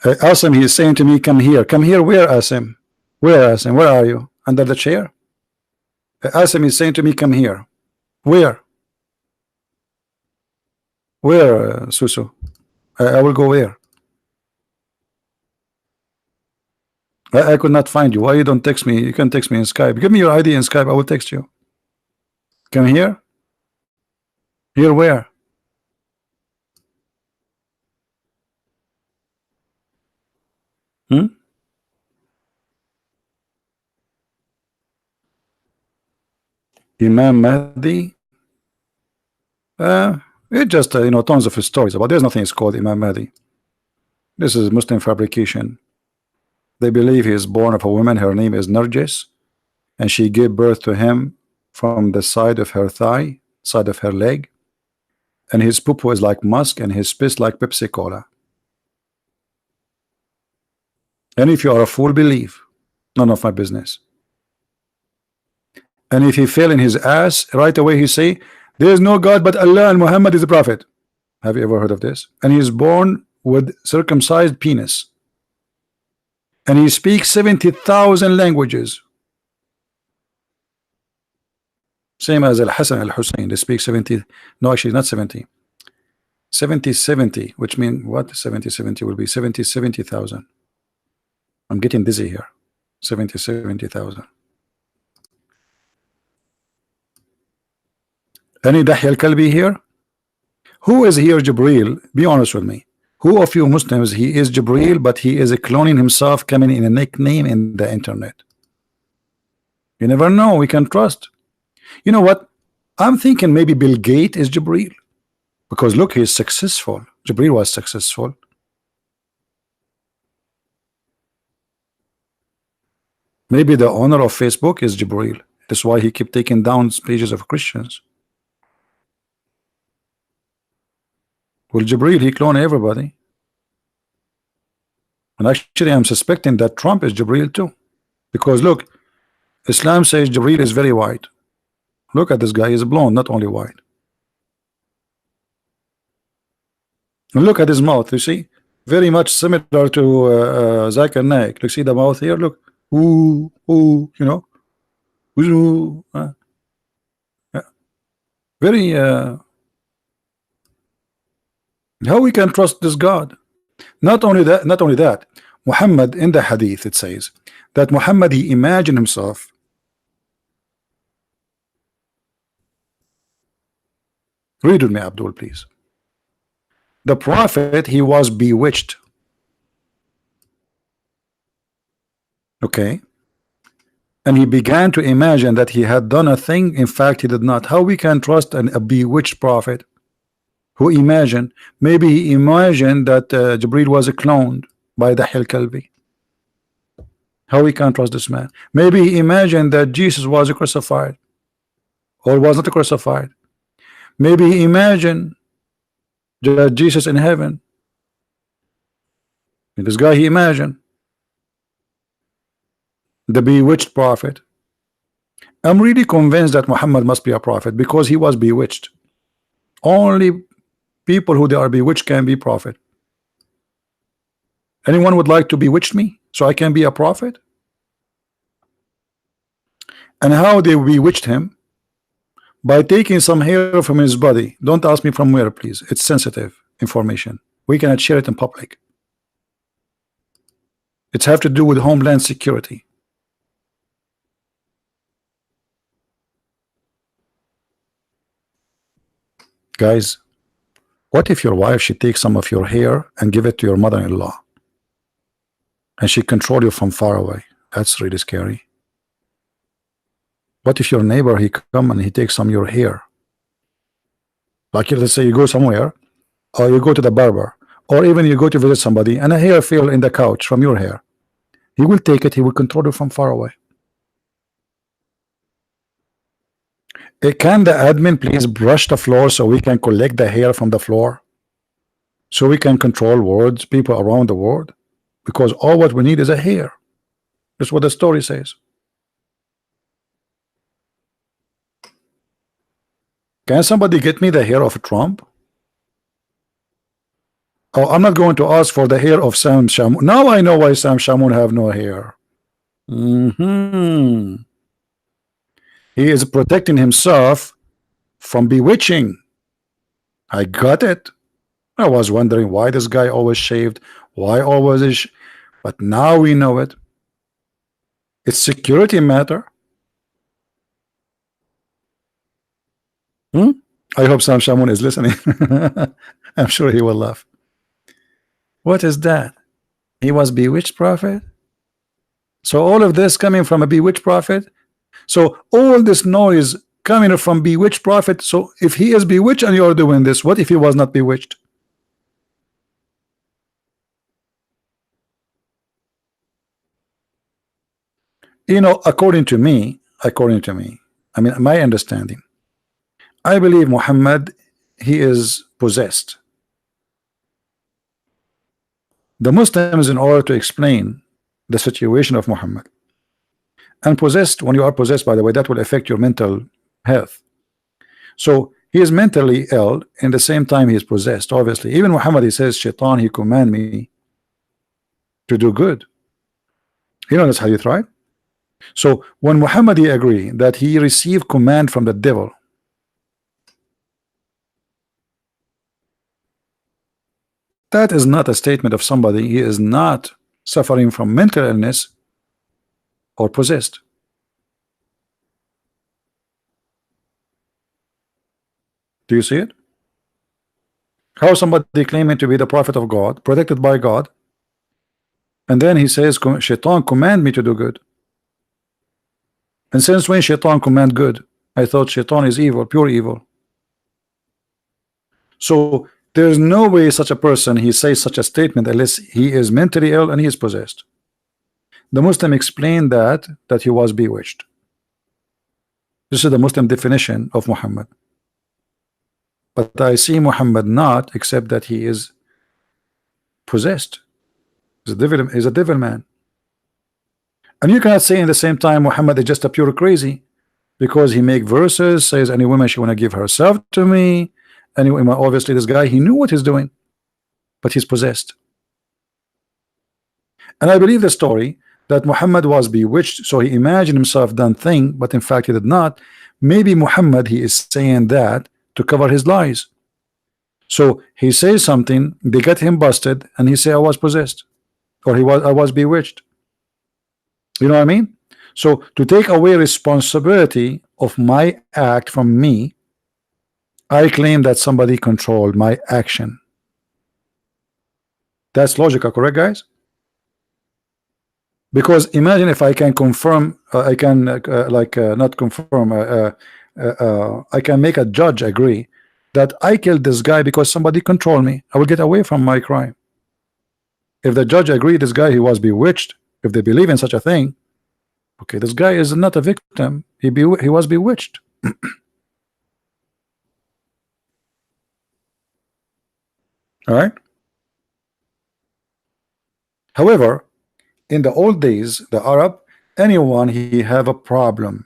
Asim, he is saying to me, come here. Come here. Where, Asim? Where, Asim? Where are you? Under the chair? Asim is saying to me, come here. Where? Where, Susu? I will go where? I could not find you. Why you don't text me? You can text me in Skype. Give me your ID in Skype. I will text you. Come here. Here where? Imam Mahdi. It just tons of stories about. There's nothing is called Imam Mahdi. This is Muslim fabrication. They believe he is born of a woman. Her name is Narjis, and she gave birth to him from the side of her thigh, side of her leg, and his poo is like musk, and his piss like Pepsi Cola. And if you are a fool, believe. None of my business. And if he fell in his ass, right away he say, there is no God but Allah and Muhammad is the prophet. Have you ever heard of this? And he is born with circumcised penis. And he speaks 70,000 languages. Same as Al-Hassan Al-Hussein. They speak 70. No, actually not 70. 70, which means what? 70 will be 70,000. I'm getting dizzy here. 70,000. Any Dahi al-Kalbi here? Who is here Jibril? Be honest with me. Who of you Muslims, he is Jibril, but he is cloning himself, coming in a nickname in the internet? You never know. We can trust. You know what? I'm thinking maybe Bill Gates is Jibril. Because look, he's successful. Jibril was successful. Maybe the owner of Facebook is Jibril. That's why he kept taking down pages of Christians. Well, Jibril, he cloned everybody. And actually, I'm suspecting that Trump is Jibril too. Because look, Islam says Jibril is very white. Look at this guy, he's blonde, not only white. And look at his mouth, you see? Very much similar to Zakir Naik. Look, see the mouth here? Look. Ooh, ooh, you know? Ooh, yeah. Very, how we can trust this God? Not only that, Muhammad, in the hadith it says that Muhammad, he imagined himself read with me, Abdul, please. The prophet, he was bewitched. Okay, and he began to imagine that he had done a thing, in fact he did not. How we can trust a bewitched prophet who imagined? Maybe he imagined that Jibril was cloned by the Kalbi. How we can trust this man? Maybe he imagined that Jesus was crucified or was not crucified. Maybe he imagined that Jesus in heaven. And this guy, he imagined the bewitched prophet. I'm really convinced that Muhammad must be a prophet because he was bewitched. Only people who they are bewitched can be prophet. Anyone would like to bewitch me so I can be a prophet? And how they bewitched him? By taking some hair from his body. Don't ask me from where, please. It's sensitive information. We cannot share it in public. It's have to do with homeland security. Guys, what if your wife, she takes some of your hair and give it to your mother-in-law, and she control you from far away? That's really scary. What if your neighbor, he come and he takes some of your hair? Like, let's say you go somewhere, or you go to the barber, or even you go to visit somebody, and a hair fell in the couch from your hair. He will take it, he will control you from far away. Can the admin please brush the floor so we can collect the hair from the floor? So we can control words, people around the world? Because all what we need is a hair. That's what the story says. Can somebody get me the hair of Trump? Oh, I'm not going to ask for the hair of Sam Shamoun. Now I know why Sam Shamoun have no hair. He is protecting himself from bewitching. I got it. I was wondering why this guy always shaved, why always is, but now we know it. It's security matter. I hope Sam Shamoun is listening. I'm sure he will laugh. What is that? He was bewitched prophet? So all of this coming from a bewitched prophet? So all this noise coming from bewitched prophet. So if he is bewitched and you're doing this, what if he was not bewitched? You know, according to me, I mean, my understanding, I believe Muhammad, he is possessed. The Muslims, in order to explain the situation of Muhammad, and possessed, when you are possessed, by the way, that will affect your mental health. So he is mentally ill, and the same time he is possessed. Obviously, even Muhammad, he says, Shaitan, he command me to do good. You know this hadith, right? So when Muhammad, he agree that he received command from the devil, that is not a statement of somebody he is not suffering from mental illness or possessed. Do you see it? How somebody claiming to be the prophet of God, protected by God, and then he says, Shaitan command me to do good. And since when Shaitan command good? I thought Shaitan is evil, pure evil. So there's no way such a person, he says such a statement unless he is mentally ill and he is possessed. The Muslim explained that he was bewitched. This is the Muslim definition of Muhammad. But I see Muhammad not, except that he is possessed. He's a devil man. And you cannot say in the same time Muhammad is just a pure crazy, because he make verses, says any woman she want to give herself to me. Anyway, obviously this guy, he knew what he's doing, but he's possessed. And I believe the story that Muhammad was bewitched, so he imagined himself done thing, but in fact he did not. Maybe Muhammad, he is saying that to cover his lies. So he says something, they get him busted, and he say I was possessed, or I was bewitched. You know what I mean? So to take away responsibility of my act from me, I claim that somebody controlled my action. That's logical, correct, guys? Because imagine if I can confirm, I can not confirm, I can make a judge agree that I killed this guy because somebody controlled me. I will get away from my crime. If the judge agreed this guy, he was bewitched, if they believe in such a thing, okay, this guy is not a victim, he was bewitched. All right. However, in the old days, the Arab, anyone he have a problem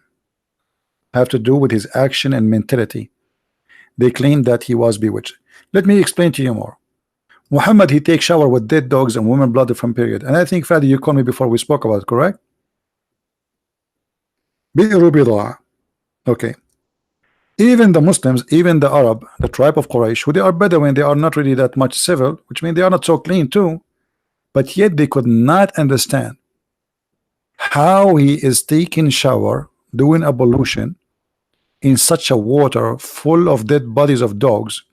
have to do with his action and mentality, they claim that he was bewitched. Let me explain to you more. Muhammad, he takes shower with dead dogs and women blood from period. And I think, Fadi, you called me before we spoke about it, correct? بئر بضاعة. Okay. Even the Muslims, even the Arab, the tribe of Quraysh, who they are Bedouin, they are not really that much civil, which means they are not so clean too, but yet they could not understand how he is taking shower, doing ablution in such a water full of dead bodies of dogs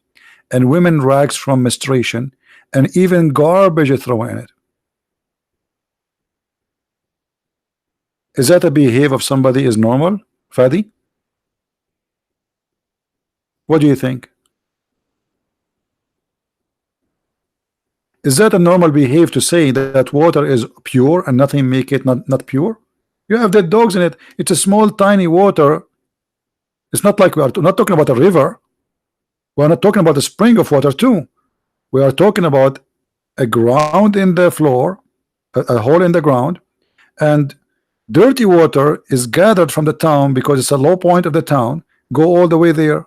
and women rags from menstruation and even garbage thrown in it. Is that a behavior of somebody is normal, Fadi? What do you think? Is that a normal behavior to say that water is pure and nothing make it not pure? You have dead dogs in it. It's a small tiny water. It's not like we are not talking about a river. We are not talking about a spring of water too. We are talking about a ground in the floor, a hole in the ground, and dirty water is gathered from the town because it's a low point of the town. Go all the way there.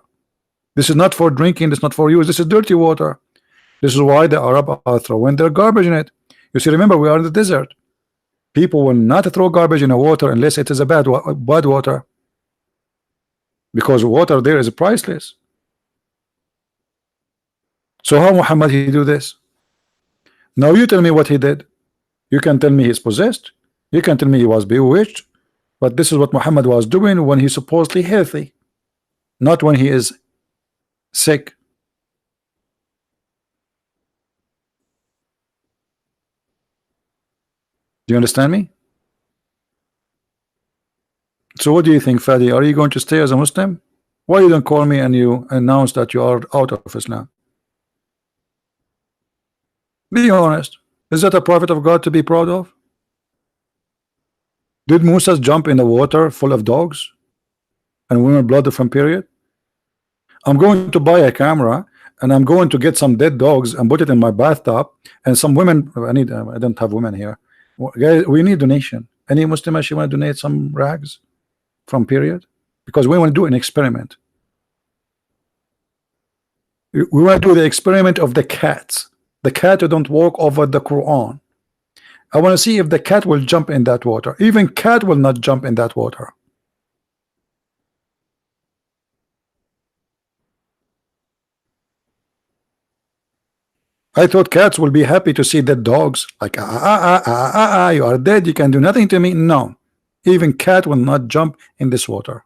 This is not for drinking. This is not for use. This is dirty water. This is why the Arab are throwing their garbage in it. You see, remember, we are in the desert. People will not throw garbage in the water unless it is a bad water, because water there is priceless. So how Muhammad he do this? Now you tell me what he did. You can tell me he's possessed. You can tell me he was bewitched. But this is what Muhammad was doing when he's supposedly healthy, not when he is sick. Do you understand me? So what do you think, Fadi? Are you going to stay as a Muslim? Why you don't call me and you announce that you are out of Islam? Be honest. Is that a prophet of God to be proud of? Did Musa jump in the water full of dogs and women blood from period? I'm going to buy a camera and I'm going to get some dead dogs and put it in my bathtub, and some women, I don't have women here. Guys, we need donation. Any Muslim actually want to donate some rags from period? Because we want to do an experiment. We want to do the experiment of the cats. The cat who don't walk over the Quran. I want to see if the cat will jump in that water. Even cat will not jump in that water. I thought cats will be happy to see dead dogs. Like, you are dead, you can do nothing to me. No, even cat will not jump in this water.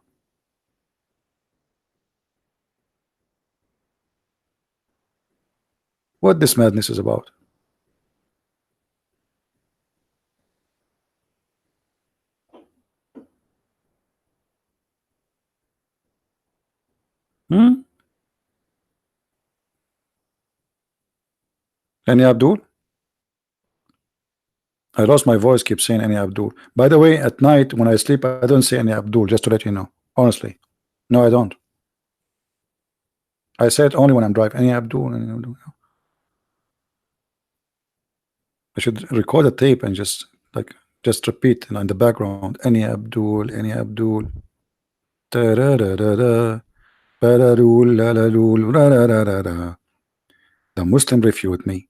What this madness is about? Any Abdul? I lost my voice, keep saying any Abdul. By the way, at night when I sleep, I don't say any Abdul, just to let you know. Honestly. No, I don't. I say it only when I'm driving. Any Abdul, any Abdul. I should record a tape and just repeat, in the background. Any Abdul, any Abdul. Da da da da da. Ba-da-dul, la-la-dul, ra-ra-ra-ra-ra. The Muslim refute me.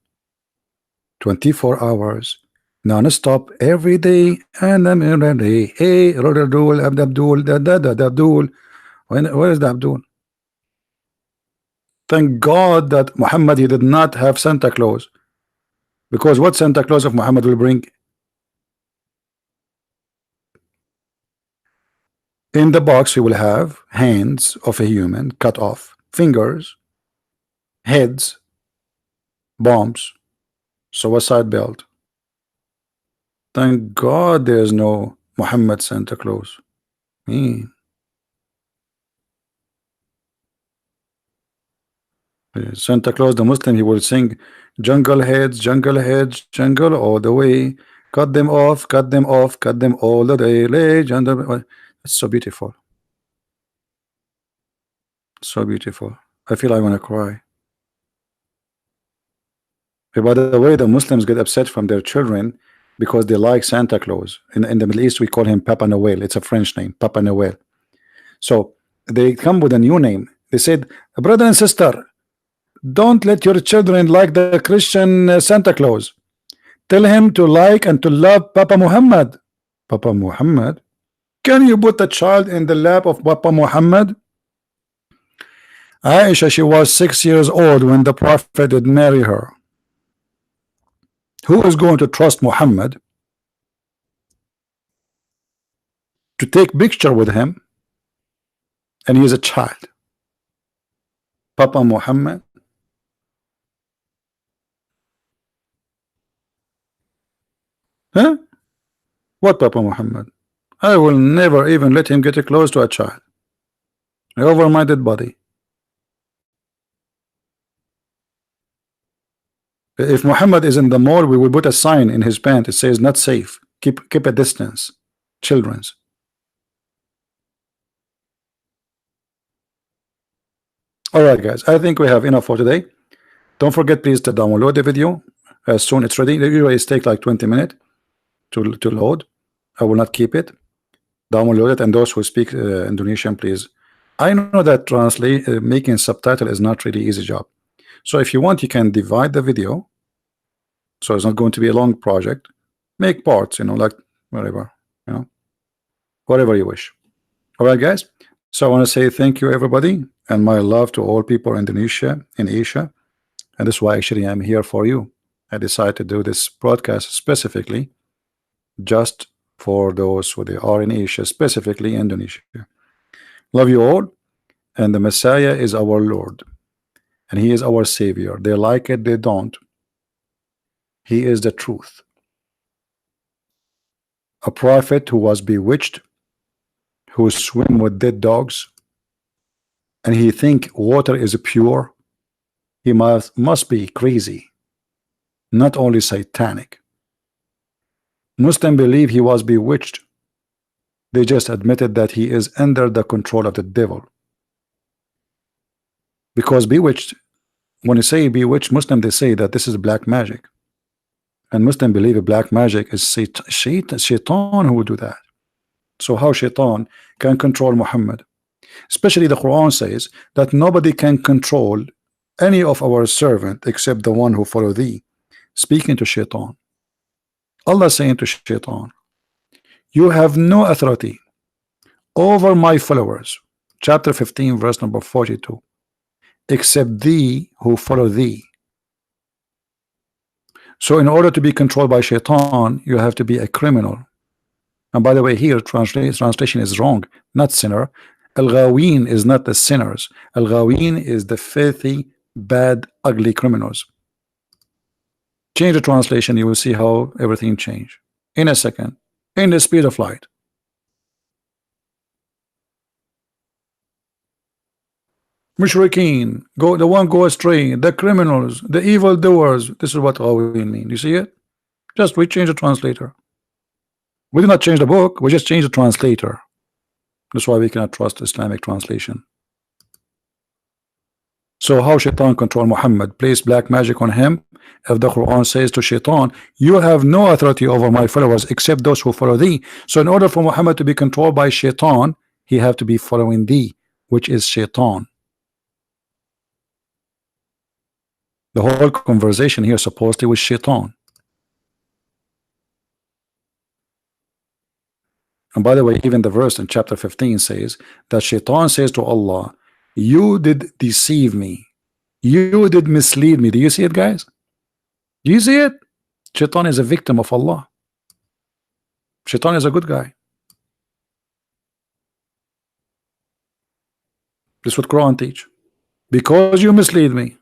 24 hours, non-stop, every day, and I'm ready. Hey, Abdul, Abdul. Where is the Abdul? Thank God that Muhammad, he did not have Santa Claus, because what Santa Claus of Muhammad will bring? In the box, he will have hands of a human cut off, fingers, heads, bombs, suicide belt. Thank God there's no Muhammad Santa Claus. Santa Claus, the Muslim, he will sing jungle heads, jungle all the way. Cut them off, cut them off, cut them all the day. It's so beautiful. So beautiful. I feel I want to cry. By the way, the Muslims get upset from their children because they like Santa Claus. In the Middle East, we call him Papa Noel. It's a French name, Papa Noel. So they come with a new name. They said, brother and sister, Don't let your children like the Christian Santa Claus. Tell him to like and to love Papa Muhammad. Papa Muhammad? Can you put a child in the lap of Papa Muhammad? Aisha, she was 6 years old when the Prophet did marry her. Who is going to trust Muhammad to take picture with him, and he is a child? Papa Muhammad? Huh? What Papa Muhammad? I will never even let him get close to a child. Over my dead body. If Muhammad is in the mall, we will put a sign in his pant. It says not safe. Keep a distance. Children's. Alright guys, I think we have enough for today. Don't forget please to download the video as soon it's ready. It usually takes like 20 minutes to load. I will not keep it. Download it, and those who speak Indonesian, please. I know that making subtitle is not really easy job. So if you want, you can divide the video, so it's not going to be a long project. Make parts, you know, like whatever, you know, whatever you wish. All right, guys. So I want to say thank you, everybody, and my love to all people in Indonesia, in Asia, and that's why actually I'm here for you. I decided to do this broadcast specifically just for those who they are in Asia, specifically Indonesia. Love you all, and the Messiah is our Lord, and he is our Savior. They like it, they don't. He is the truth. A prophet who was bewitched, who swim with dead dogs, and he think water is pure. He must be crazy, not only satanic. Muslims believe he was bewitched. They just admitted that he is under the control of the devil. Because bewitched, when you say bewitched, Muslim, they say that this is black magic. And Muslim believe black magic is shaitan who would do that. So how shaitan can control Muhammad? Especially the Quran says that nobody can control any of our servant except the one who follow thee. Speaking to shaitan. Allah saying to shaitan, you have no authority over my followers. Chapter 15 verse number 42. Except thee who follow thee. So in order to be controlled by shaitan, you have to be a criminal. And by the way, here translation is wrong, not sinner. Al-Ghaween is not the sinners. Al-Ghaween is the filthy, bad, ugly criminals. Change the translation, you will see how everything changed in a second, in the speed of light. Mushrikeen, the one go astray, the criminals, the evil doers. This is what Ghaween mean. You see it? Just we change the translator. We did not change the book, we just changed the translator. That's why we cannot trust Islamic translation. So how shaitan control Muhammad? Place black magic on him. If the Quran says to shaitan, you have no authority over my followers except those who follow thee. So in order for Muhammad to be controlled by shaitan, he have to be following thee, which is shaitan. The whole conversation here supposedly was shaitan. And by the way, even the verse in chapter 15 says that shaitan says to Allah, you did deceive me, you did mislead me. Do you see it, guys? Do you see it? Shaitan is a victim of Allah. Shaitan is a good guy. This is what Quran teach. Because you mislead me.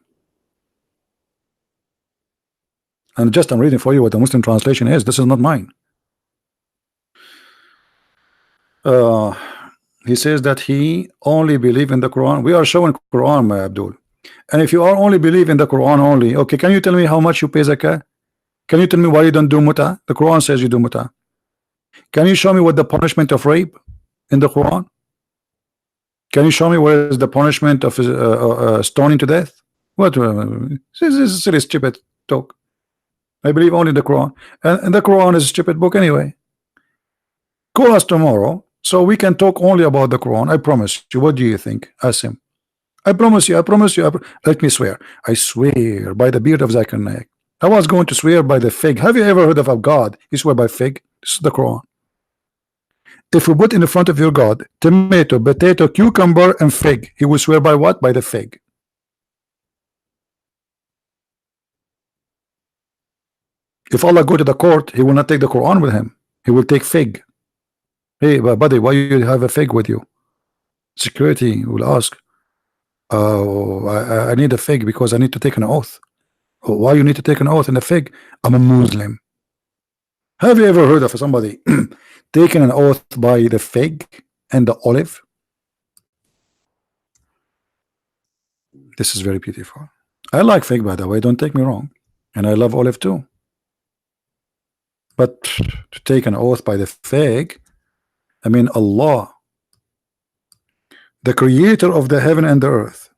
And just I'm reading for you what the Muslim translation is. This is not mine. He says that he only believe in the Quran. We are showing Quran, my Abdul. And if you are only believe in the Quran only, okay, can you tell me how much you pay zakah? Can you tell me why you don't do muta? The Quran says you do muta. Can you show me what the punishment of rape in the Quran? Can you show me what is the punishment of stoning to death? What? This is silly, stupid talk. I believe only the Quran, and the Quran is a stupid book anyway. Call us tomorrow so we can talk only about the Quran. I promise you. What do you think? Ask him. I promise you, I promise you, let me swear. I swear by the beard of Zakir Naik. I was going to swear by the fig. Have you ever heard of a God? You swear by fig? This is the Quran. If we put in the front of your God tomato, potato, cucumber, and fig, he will swear by what? By the fig. If Allah go to the court, he will not take the Quran with him. He will take fig. Hey, buddy, why you have a fig with you? Security will ask. Oh, I need a fig because I need to take an oath. Oh, why you need to take an oath in a fig? I'm a Muslim. Have you ever heard of somebody taking an oath by the fig and the olive? This is very beautiful. I like fig, by the way, don't take me wrong. And I love olive too. But to take an oath by the fig, I mean Allah, the creator of the heaven and the earth.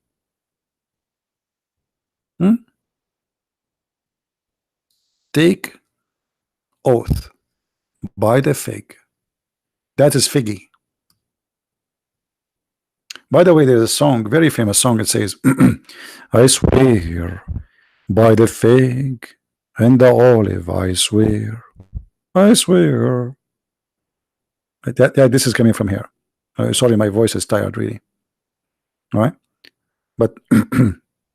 Take oath by the fig. That is figgy. By the way, there's a song, very famous song. It says, I swear by the fig and the olive, I swear. I swear. This is coming from here. Sorry, my voice is tired, really. All right? But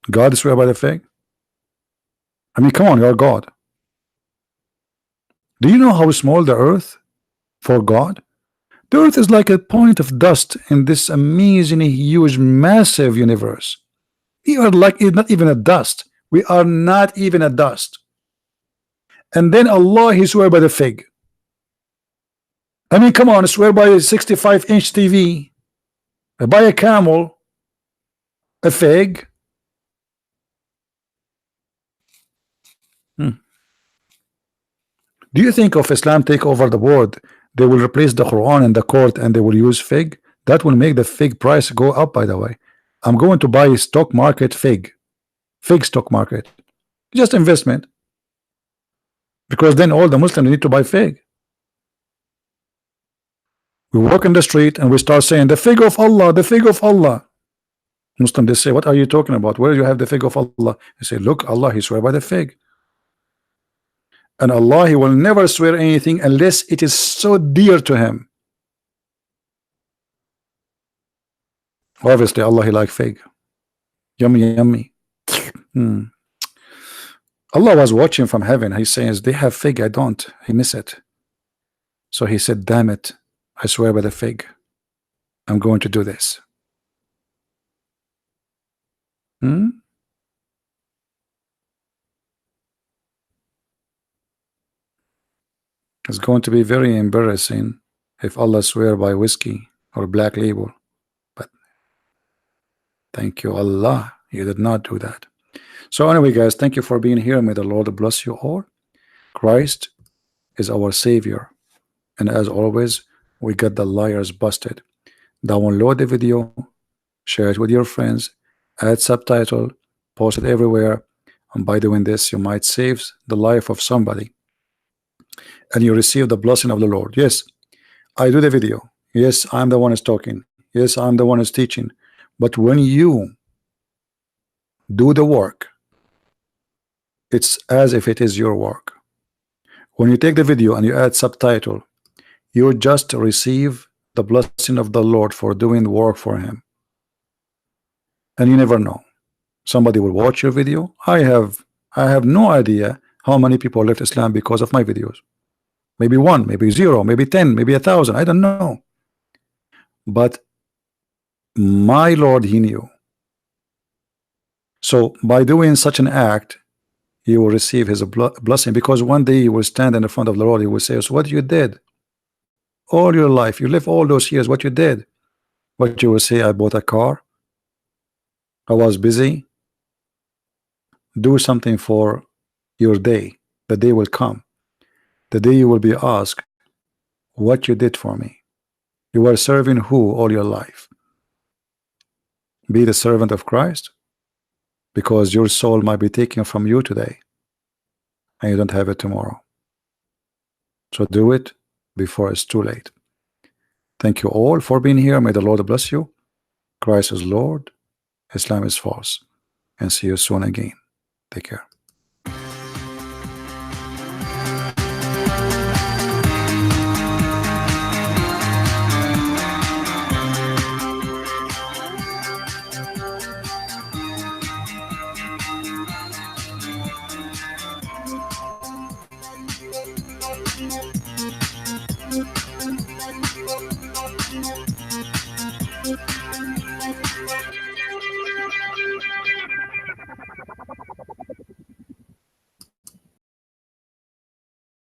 God swear by the fig? I mean, come on, you're God. Do you know how small the earth for God? The earth is like a point of dust in this amazingly huge, massive universe. We are like not even a dust. We are not even a dust. And then Allah, he swear by the fig. I mean, come on, swear by a 65-inch TV, by a camel, a fig. Do you think if Islam take over the world, they will replace the Quran in the court and they will use fig? That will make the fig price go up, by the way. I'm going to buy a stock market fig stock market, just investment, because then all the Muslims need to buy fig. We walk in the street and we start saying the fig of Allah, the fig of Allah. Muslim, they say, what are you talking about? Where do you have the fig of Allah? They say, look, Allah, he swear by the fig. And Allah, he will never swear anything unless it is so dear to him. Obviously, Allah, he like fig. Yummy, yummy. Allah was watching from heaven. He says, they have fig, I don't. He miss it. So he said, damn it, I swear by the fig, I'm going to do this. It's going to be very embarrassing if Allah swear by whiskey or black label. But thank you, Allah, you did not do that. So anyway, guys, thank you for being here. May the Lord bless you all. Christ is our Savior. And as always, we got the liars busted. Download the video, share it with your friends, add subtitle, post it everywhere. And by doing this, you might save the life of somebody. And you receive the blessing of the Lord. Yes, I do the video. Yes, I'm the one who's talking. Yes, I'm the one who's teaching. But when you do the work, it's as if it is your work. When you take the video and you add subtitle, you just receive the blessing of the Lord for doing the work for him. And you never know. Somebody will watch your video. I have no idea how many people left Islam because of my videos. Maybe 1, maybe 0, maybe 10, maybe 1,000. I don't know. But my Lord, he knew. So by doing such an act, you will receive his blessing, because one day you will stand in the front of the Lord. He will say, so what you did all your life, you live all those years, what you did. What you will say, I bought a car, I was busy. Do something for your day. The day will come. The day you will be asked what you did for me. You were serving who all your life? Be the servant of Christ, because your soul might be taken from you today and you don't have it tomorrow. So do it before it's too late. Thank you all for being here. May the Lord bless you. Christ is Lord. Islam is false. And see you soon again. Take care.